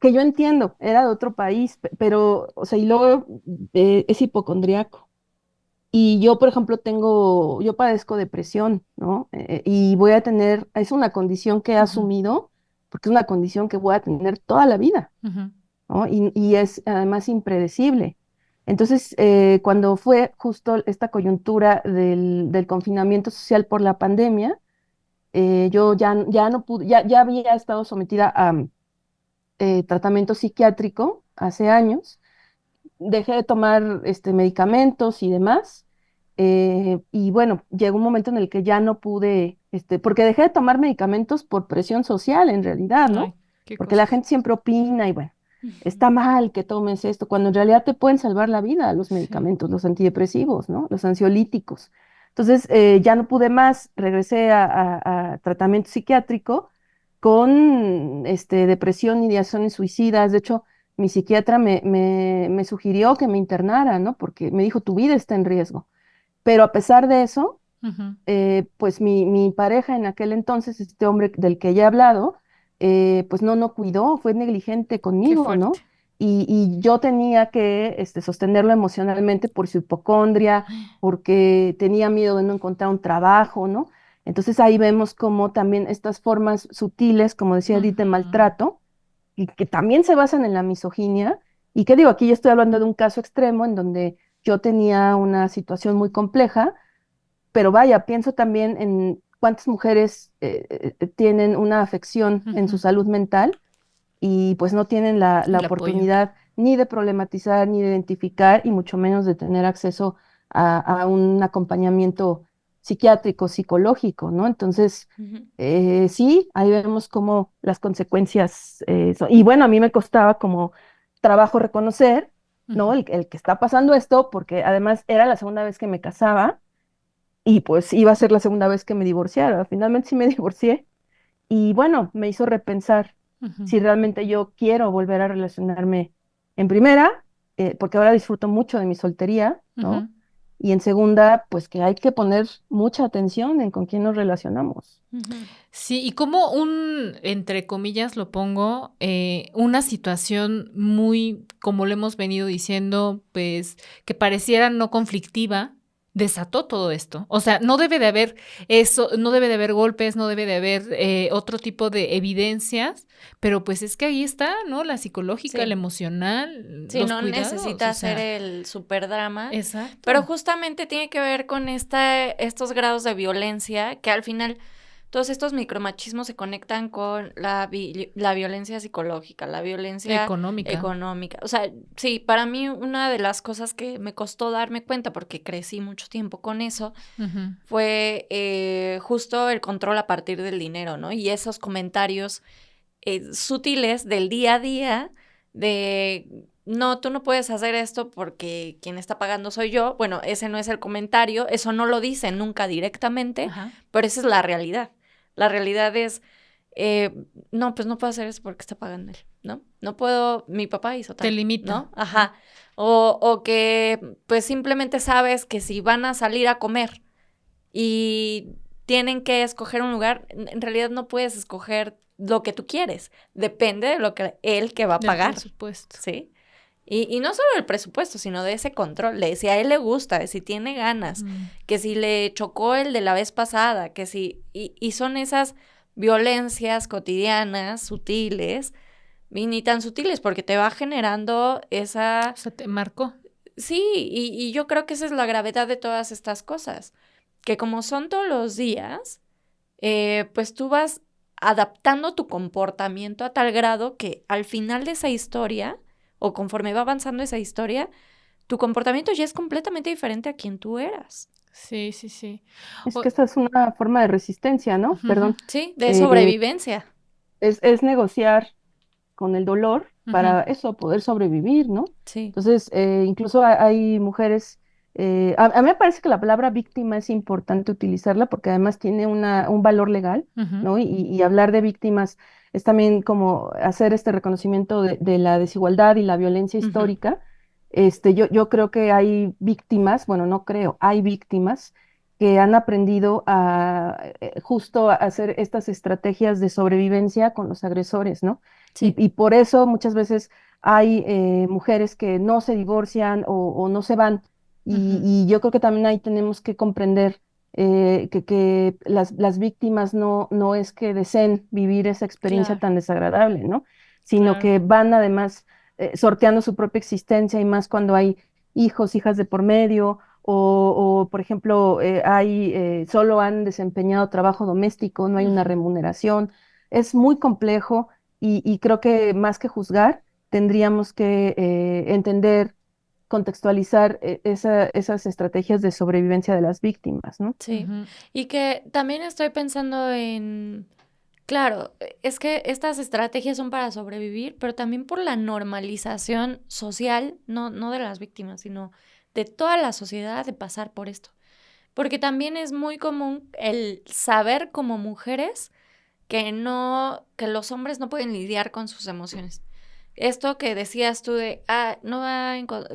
que yo entiendo, era de otro país, pero, o sea, y luego es hipocondriaco. Y yo, por ejemplo, yo padezco depresión, ¿no? Y voy a tener, es una condición que he Ujú. asumido, porque es una condición que voy a tener toda la vida. Ujú. ¿No? Y es además impredecible. Entonces, cuando fue justo esta coyuntura del confinamiento social por la pandemia, yo ya no pude, ya había estado sometida a tratamiento psiquiátrico hace años, dejé de tomar medicamentos y demás. Y bueno, llegó un momento en el que ya no pude, porque dejé de tomar medicamentos por presión social en realidad, Ay, ¿no? qué Porque la cosas. gente siempre opina y bueno, Ujú. está mal que tomes esto, cuando en realidad te pueden salvar la vida los Sí. medicamentos, los antidepresivos, ¿no? Los ansiolíticos. Entonces, ya no pude más, regresé a tratamiento psiquiátrico con depresión, ideaciones suicidas. De hecho, mi psiquiatra me sugirió que me internara, ¿no? Porque me dijo, tu vida está en riesgo. Pero a pesar de eso, Ujú. pues mi pareja en aquel entonces, este hombre del que ya he hablado, pues no cuidó, fue negligente Qué conmigo, fuerte. ¿no? Y yo tenía que sostenerlo emocionalmente por su hipocondria, porque tenía miedo de no encontrar un trabajo, ¿no? Entonces ahí vemos como también estas formas sutiles, como decía Edith, de Ujú. maltrato, y que también se basan en la misoginia. Y que digo, aquí yo estoy hablando de un caso extremo en donde yo tenía una situación muy compleja, pero vaya, pienso también en cuántas mujeres tienen una afección en su Ujú. salud mental y pues no tienen la El apoyo. oportunidad ni de problematizar, ni de identificar, y mucho menos de tener acceso a un acompañamiento psiquiátrico, psicológico, ¿no? Entonces, sí, ahí vemos cómo las consecuencias y bueno, a mí me costaba como trabajo reconocer, ¿no? El que está pasando esto, porque además era la segunda vez que me casaba y pues iba a ser la segunda vez que me divorciara. Finalmente sí me divorcié y bueno, me hizo repensar si realmente yo quiero volver a relacionarme en primera, porque ahora disfruto mucho de mi soltería, ¿no? Y en segunda, pues que hay que poner mucha atención en con quién nos relacionamos. Sí, y como entre comillas lo pongo, una situación muy, como lo hemos venido diciendo, pues que pareciera no conflictiva, desató todo esto. O sea, no debe de haber eso, no debe de haber golpes, no debe de haber otro tipo de evidencias, pero pues es que ahí está, ¿no? La psicológica, la emocional, sí, los no cuidados. necesita hacer el superdrama. Exacto. Pero justamente tiene que ver con estos grados de violencia que al final todos estos micromachismos se conectan con la violencia psicológica, la violencia económica. O sea, sí, para mí una de las cosas que me costó darme cuenta, porque crecí mucho tiempo con eso, fue justo el control a partir del dinero, ¿no? Y esos comentarios sutiles del día a día de... No, tú no puedes hacer esto porque quien está pagando soy yo. Bueno, ese no es el comentario, eso no lo dicen nunca directamente, pero esa es la realidad. La realidad es, no, pues no puedo hacer eso porque está pagando él, ¿no? No puedo, mi papá hizo tal, te limita, ¿no? Ajá. O que pues simplemente sabes que si van a salir a comer y tienen que escoger un lugar, en realidad no puedes escoger lo que tú quieres. Depende de lo que él que va a pagar. Por supuesto. ¿Sí? Y no solo del presupuesto, sino de ese control, de si a él le gusta, de si tiene ganas, que si le chocó el de la vez pasada, que si... Y son esas violencias cotidianas, sutiles, y ni tan sutiles, porque te va generando esa... O sea, te marcó. Sí, y yo creo que esa es la gravedad de todas estas cosas, que como son todos los días, pues tú vas adaptando tu comportamiento a tal grado que al final de esa historia... o conforme va avanzando esa historia, tu comportamiento ya es completamente diferente a quien tú eras. Sí, sí, sí. Es que esta es una forma de resistencia, ¿no? Perdón. Sí, de sobrevivencia. Es negociar con el dolor para eso, poder sobrevivir, ¿no? Sí. Entonces, incluso hay mujeres, a mí me parece que la palabra víctima es importante utilizarla porque además tiene un valor legal, ¿no? Y hablar de víctimas es también como hacer este reconocimiento de la desigualdad y la violencia histórica. Yo creo que hay víctimas, bueno, no creo, hay víctimas que han aprendido justo a hacer estas estrategias de sobrevivencia con los agresores, ¿no? Sí. Y por eso muchas veces hay mujeres que no se divorcian o no se van. Y yo creo que también ahí tenemos que comprender que las víctimas no es que deseen vivir esa experiencia tan desagradable, ¿no? Sino que van además sorteando su propia existencia y más cuando hay hijos, hijas de por medio o por ejemplo, solo han desempeñado trabajo doméstico, no hay una remuneración. Es muy complejo y creo que más que juzgar, tendríamos que entender, contextualizar esas estrategias de sobrevivencia de las víctimas, ¿no? Sí, y que también estoy pensando en, claro, es que estas estrategias son para sobrevivir, pero también por la normalización social, no de las víctimas, sino de toda la sociedad de pasar por esto. Porque también es muy común el saber como mujeres que los hombres no pueden lidiar con sus emociones. Esto que decías tú de,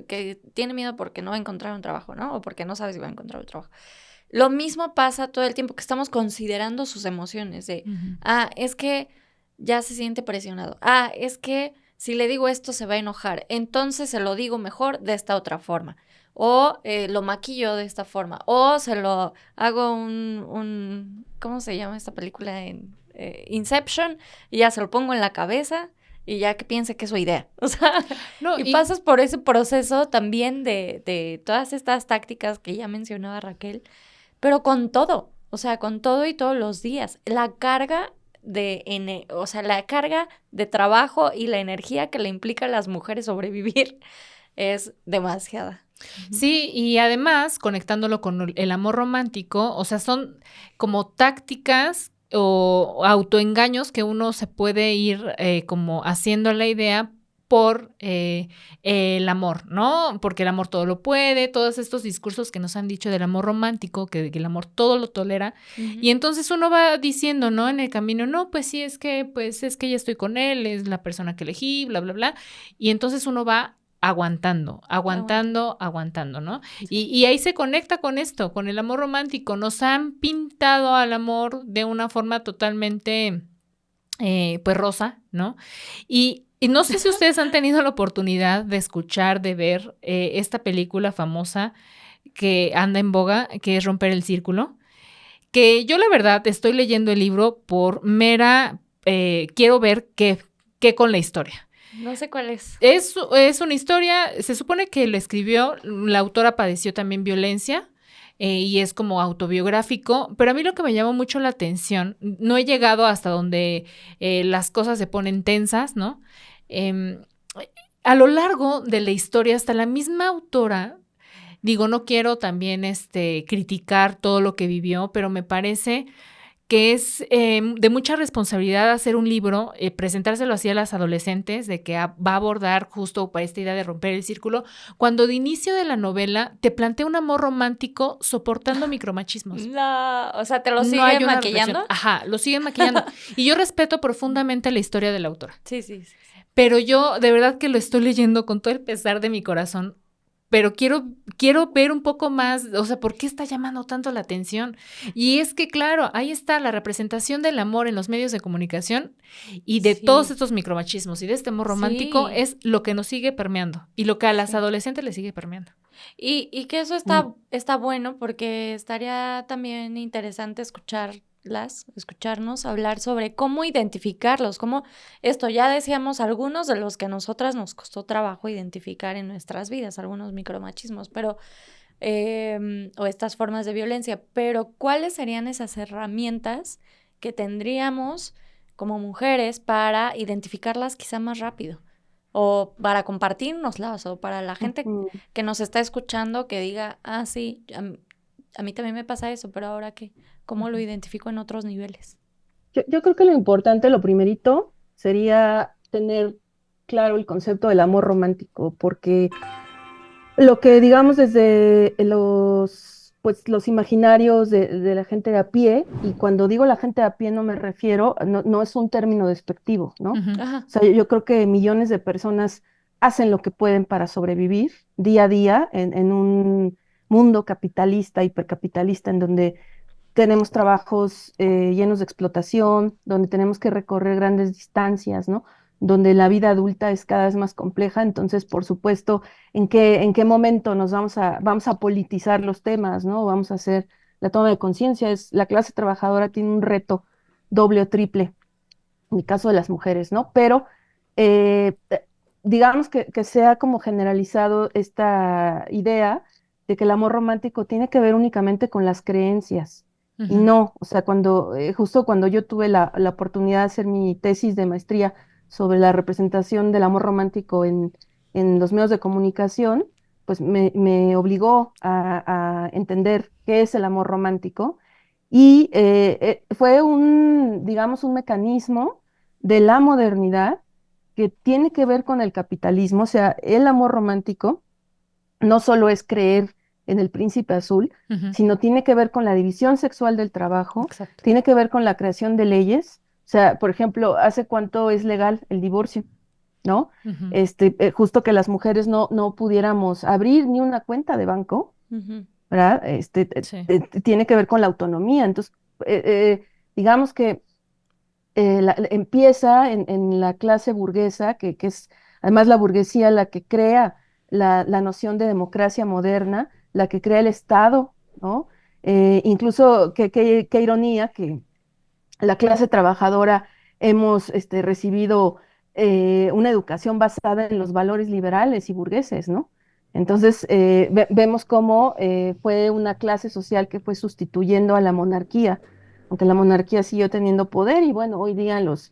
que tiene miedo porque no va a encontrar un trabajo, ¿no? O porque no sabe si va a encontrar un trabajo. Lo mismo pasa todo el tiempo que estamos considerando sus emociones de, es que ya se siente presionado. Es que si le digo esto se va a enojar. Entonces se lo digo mejor de esta otra forma. O lo maquillo de esta forma. O se lo hago ¿cómo se llama esta película? Inception. Y ya se lo pongo en la cabeza y ya que piense que es su idea. O sea, y pasas por ese proceso también de todas estas tácticas que ya mencionaba Raquel, pero con todo. O sea, con todo y todos los días. La carga o sea, la carga de trabajo y la energía que le implica a las mujeres sobrevivir es demasiada. Sí, y además, conectándolo con el amor romántico, o sea, son como tácticas o autoengaños que uno se puede ir como haciendo la idea por el amor, ¿no? Porque el amor todo lo puede, todos estos discursos que nos han dicho del amor romántico, que el amor todo lo tolera, y entonces uno va diciendo, ¿no? En el camino, no, pues sí, pues es que ya estoy con él, es la persona que elegí, bla, bla, bla, y entonces uno va aguantando, ¿no? Y ahí se conecta con esto, con el amor romántico. Nos han pintado al amor de una forma totalmente, pues, rosa, ¿no? Y no sé si ustedes han tenido la oportunidad de escuchar, de ver esta película famosa que anda en boga, que es Romper el Círculo, que yo la verdad estoy leyendo el libro por mera, quiero ver qué con la historia. No sé cuál es. Es una historia, se supone que lo escribió, la autora padeció también violencia y es como autobiográfico, pero a mí lo que me llamó mucho la atención, no he llegado hasta donde las cosas se ponen tensas, ¿no? A lo largo de la historia, hasta la misma autora, digo, no quiero también criticar todo lo que vivió, pero me parece que es de mucha responsabilidad hacer un libro, presentárselo así a las adolescentes, de que va a abordar justo para esta idea de romper el círculo, cuando de inicio de la novela te plantea un amor romántico soportando micromachismos. No, o sea, ¿te lo siguen maquillando? Ajá, lo siguen maquillando. Y yo respeto profundamente la historia de la autora. Sí, sí, sí. Pero yo de verdad que lo estoy leyendo con todo el pesar de mi corazón, pero quiero ver un poco más, o sea, ¿por qué está llamando tanto la atención? Y es que, claro, ahí está la representación del amor en los medios de comunicación y de todos estos micromachismos y de este amor romántico es lo que nos sigue permeando y lo que a las adolescentes les sigue permeando. Y que eso está bueno porque estaría también interesante escucharnos hablar sobre cómo identificarlos, cómo esto, ya decíamos algunos de los que a nosotras nos costó trabajo identificar en nuestras vidas, algunos micromachismos, pero o estas formas de violencia, pero ¿cuáles serían esas herramientas que tendríamos como mujeres para identificarlas quizá más rápido? O para compartirnoslas, o para la gente que nos está escuchando que diga, sí, a mí también me pasa eso, pero ahora qué, ¿cómo lo identifico en otros niveles? Yo creo que lo importante, lo primerito, sería tener claro el concepto del amor romántico, porque lo que digamos desde los imaginarios de la gente de a pie, y cuando digo la gente de a pie no me refiero, no es un término despectivo, ¿no? Ajá. O sea, yo creo que millones de personas hacen lo que pueden para sobrevivir día a día en un mundo capitalista, hipercapitalista, en donde tenemos trabajos llenos de explotación, donde tenemos que recorrer grandes distancias, ¿no? Donde la vida adulta es cada vez más compleja. Entonces, por supuesto, ¿en qué momento vamos a politizar los temas, ¿no? Vamos a hacer la toma de conciencia. La clase trabajadora tiene un reto doble o triple, en el caso de las mujeres, ¿no? Pero digamos que sea como generalizado esta idea de que el amor romántico tiene que ver únicamente con las creencias. Y no, o sea, justo cuando yo tuve la oportunidad de hacer mi tesis de maestría sobre la representación del amor romántico en los medios de comunicación, pues me obligó a entender qué es el amor romántico. Y fue digamos, un mecanismo de la modernidad que tiene que ver con el capitalismo. O sea, el amor romántico no solo es creer en el príncipe azul, sino tiene que ver con la división sexual del trabajo, Exacto. tiene que ver con la creación de leyes. O sea, por ejemplo, ¿hace cuánto es legal el divorcio? ¿No? Justo que las mujeres no pudiéramos abrir ni una cuenta de banco, ¿verdad? Sí. Tiene que ver con la autonomía. Entonces, digamos que empieza en la clase burguesa, que es además la burguesía la que crea la noción de democracia moderna, la que crea el Estado, ¿no? Incluso, qué ironía que la clase trabajadora hemos recibido una educación basada en los valores liberales y burgueses, ¿no? Entonces, vemos cómo fue una clase social que fue sustituyendo a la monarquía aunque la monarquía siguió teniendo poder y bueno, hoy día los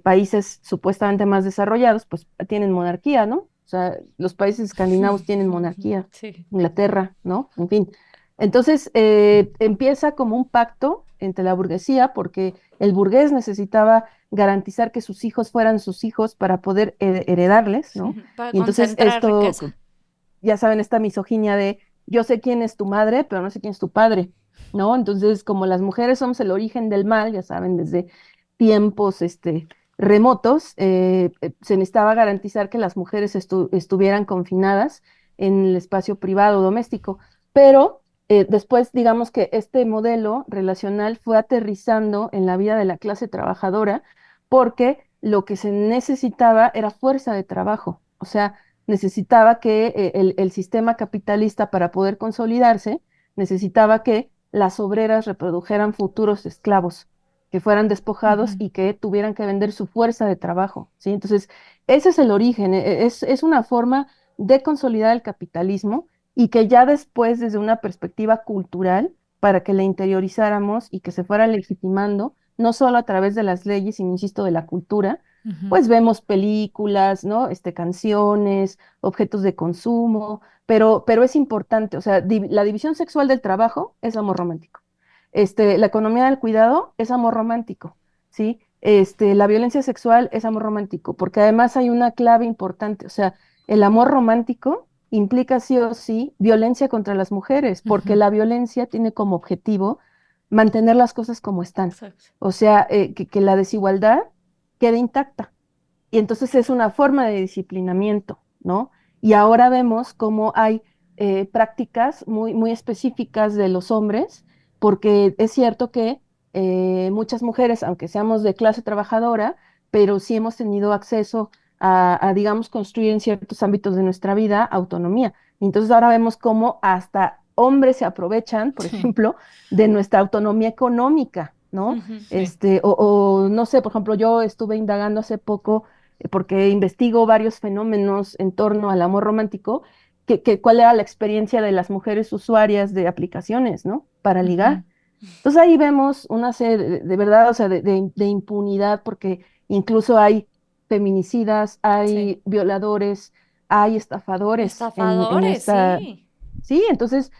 países supuestamente más desarrollados pues tienen monarquía, ¿no? O sea, los países escandinavos tienen monarquía, Sí. Inglaterra, ¿no? En fin. Entonces empieza como un pacto entre la burguesía porque el burgués necesitaba garantizar que sus hijos fueran sus hijos para poder heredarles, ¿no? Para Y entonces concentrar esto, riqueza. ya saben, esta misoginia de yo sé quién es tu madre, pero no sé quién es tu padre, ¿no? Entonces, como las mujeres somos el origen del mal, ya saben, desde tiempos remotos, se necesitaba garantizar que las mujeres estuvieran confinadas en el espacio privado doméstico, pero después, digamos que este modelo relacional fue aterrizando en la vida de la clase trabajadora porque lo que se necesitaba era fuerza de trabajo, o sea, necesitaba que el sistema capitalista para poder consolidarse, necesitaba que las obreras reprodujeran futuros esclavos, que fueran despojados Ujú. y que tuvieran que vender su fuerza de trabajo, ¿sí? Entonces, ese es el origen, es una forma de consolidar el capitalismo y que ya después, desde una perspectiva cultural, para que la interiorizáramos y que se fuera legitimando, no solo a través de las leyes, sino, insisto, de la cultura, Ujú. pues vemos películas, ¿no? Canciones, objetos de consumo, pero es importante, o sea, la división sexual del trabajo es amor romántico. La economía del cuidado es amor romántico, ¿sí? La violencia sexual es amor romántico, porque además hay una clave importante, o sea, el amor romántico implica sí o sí violencia contra las mujeres, porque Ujú. la violencia tiene como objetivo mantener las cosas como están, Exacto. o sea, que la desigualdad quede intacta. Y entonces es una forma de disciplinamiento, ¿no? Y ahora vemos cómo hay prácticas muy específicas de los hombres, porque es cierto que muchas mujeres, aunque seamos de clase trabajadora, pero sí hemos tenido acceso digamos, construir en ciertos ámbitos de nuestra vida autonomía. Y entonces ahora vemos cómo hasta hombres se aprovechan, por Sí, ejemplo, de nuestra autonomía económica, ¿no? Ujú. sí. O no sé, por ejemplo, yo estuve indagando hace poco porque investigo varios fenómenos en torno al amor romántico, cuál era la experiencia de las mujeres usuarias de aplicaciones, ¿no? Para Ujú. ligar. Entonces ahí vemos una serie de verdad, o sea, de impunidad, porque incluso hay feminicidas, Sí. hay violadores, hay estafadores en Estafadores, esta. sí. Sí, entonces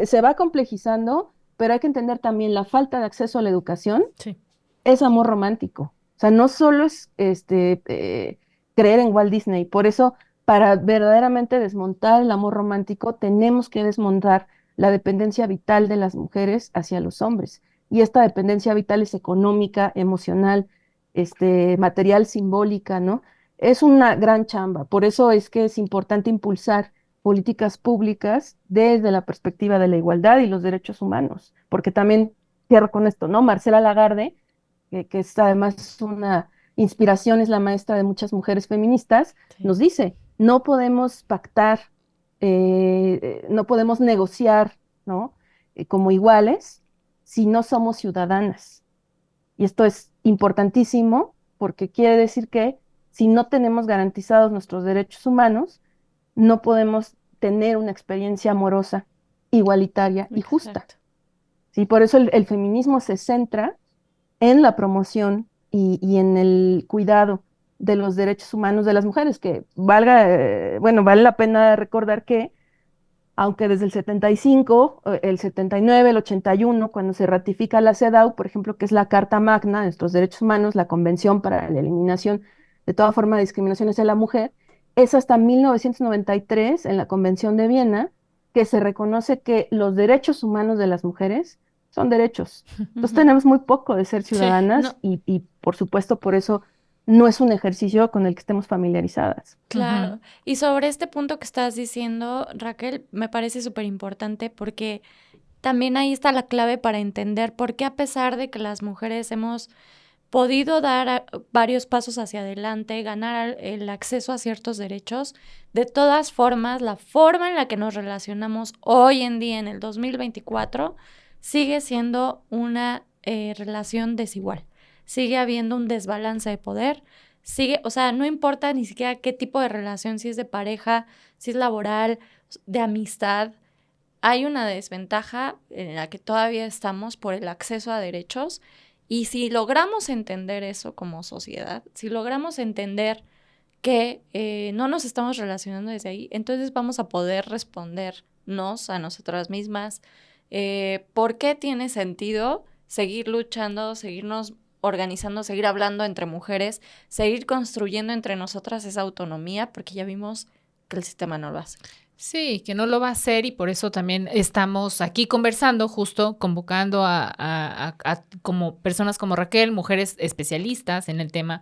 se va complejizando, pero hay que entender también la falta de acceso a la educación Sí. es amor romántico. O sea, no solo es creer en Walt Disney. Por eso, para verdaderamente desmontar el amor romántico, tenemos que desmontar la dependencia vital de las mujeres hacia los hombres. Y esta dependencia vital es económica, emocional, material, simbólica, ¿no? Es una gran chamba. Por eso es que es importante impulsar políticas públicas desde la perspectiva de la igualdad y los derechos humanos. Porque también, cierro con esto, ¿no? Marcela Lagarde que es además una inspiración, es la maestra de muchas mujeres feministas, Sí. nos dice, no podemos pactar, no podemos negociar, ¿no? Como iguales si no somos ciudadanas. Y esto es importantísimo porque quiere decir que si no tenemos garantizados nuestros derechos humanos, no podemos tener una experiencia amorosa igualitaria y justa. Exacto. ¿Sí? Por eso el feminismo se centra en la promoción y en el cuidado de los derechos humanos de las mujeres, que bueno, vale la pena recordar que, aunque desde el 75, el 79, el 81, cuando se ratifica la CEDAW, por ejemplo, que es la Carta Magna de nuestros derechos humanos, la Convención para la Eliminación de toda forma de discriminación hacia la mujer, es hasta 1993, en la Convención de Viena, que se reconoce que los derechos humanos de las mujeres son derechos. Entonces Ujú. tenemos muy poco de ser Sí. ciudadanas No, y por supuesto, por eso no es un ejercicio con el que estemos familiarizadas. claro. Y sobre este punto que estás diciendo, Raquel, me parece súper importante porque también ahí está la clave para entender por qué, a pesar de que las mujeres hemos podido dar varios pasos hacia adelante, ganar el acceso a ciertos derechos, de todas formas, la forma en la que nos relacionamos hoy en día, en el 2024, sigue siendo una relación desigual. Sigue habiendo un desbalance de poder. O sea, no importa ni siquiera qué tipo de relación, si es de pareja, si es laboral, de amistad, hay una desventaja en la que todavía estamos por el acceso a derechos, y si logramos entender eso como sociedad, si logramos entender que no nos estamos relacionando desde ahí, entonces vamos a poder respondernos a nosotras mismas por qué tiene sentido seguir luchando, seguirnos organizando, seguir hablando entre mujeres, seguir construyendo entre nosotras esa autonomía, porque ya vimos que el sistema no lo hace. Sí, que no lo va a hacer, y por eso también estamos aquí conversando, justo convocando a como personas como Raquel, mujeres especialistas en el tema,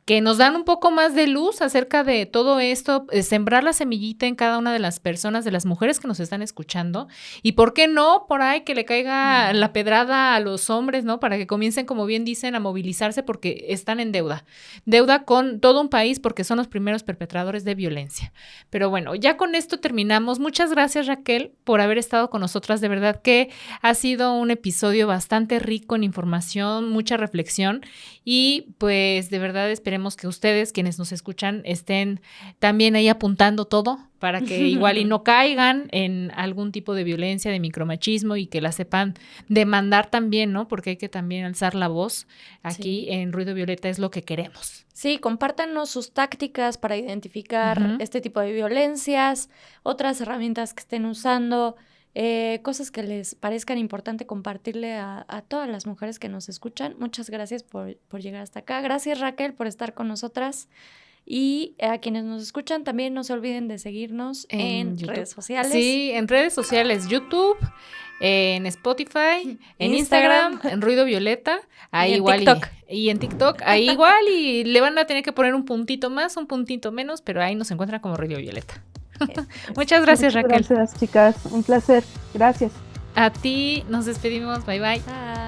que nos dan un poco más de luz acerca de todo esto, sembrar la semillita en cada una de las personas, de las mujeres que nos están escuchando, y por qué no por ahí que le caiga la pedrada a los hombres, ¿no? Para que comiencen, como bien dicen, a movilizarse, porque están en deuda con todo un país, porque son los primeros perpetradores de violencia. Pero bueno, ya con esto terminamos. Muchas gracias, Raquel, por haber estado con nosotras. De verdad que ha sido un episodio bastante rico en información, mucha reflexión, y pues de verdad esperemos que ustedes, quienes nos escuchan, estén también ahí apuntando todo para que igual y no caigan en algún tipo de violencia, de micromachismo, y que la sepan demandar también, ¿no? Porque hay que también alzar la voz. Aquí en Ruido Violeta es lo que queremos. Sí, compártanos sus tácticas para identificar este tipo de violencias, otras herramientas que estén usando, cosas que les parezcan importante compartirle a todas las mujeres que nos escuchan. Muchas gracias por llegar hasta acá. Gracias, Raquel, por estar con nosotras. Y a quienes nos escuchan, también no se olviden de seguirnos en redes sociales. Sí, en redes sociales, YouTube, en Spotify, en Instagram, en Ruido Violeta, ahí y igual en TikTok. Y en TikTok, ahí igual, y le van a tener que poner un puntito más, un puntito menos, pero ahí nos encuentran como Ruido Violeta. Muchas gracias, Raquel. Gracias, chicas, un placer, gracias. A ti, nos despedimos, bye bye. Bye.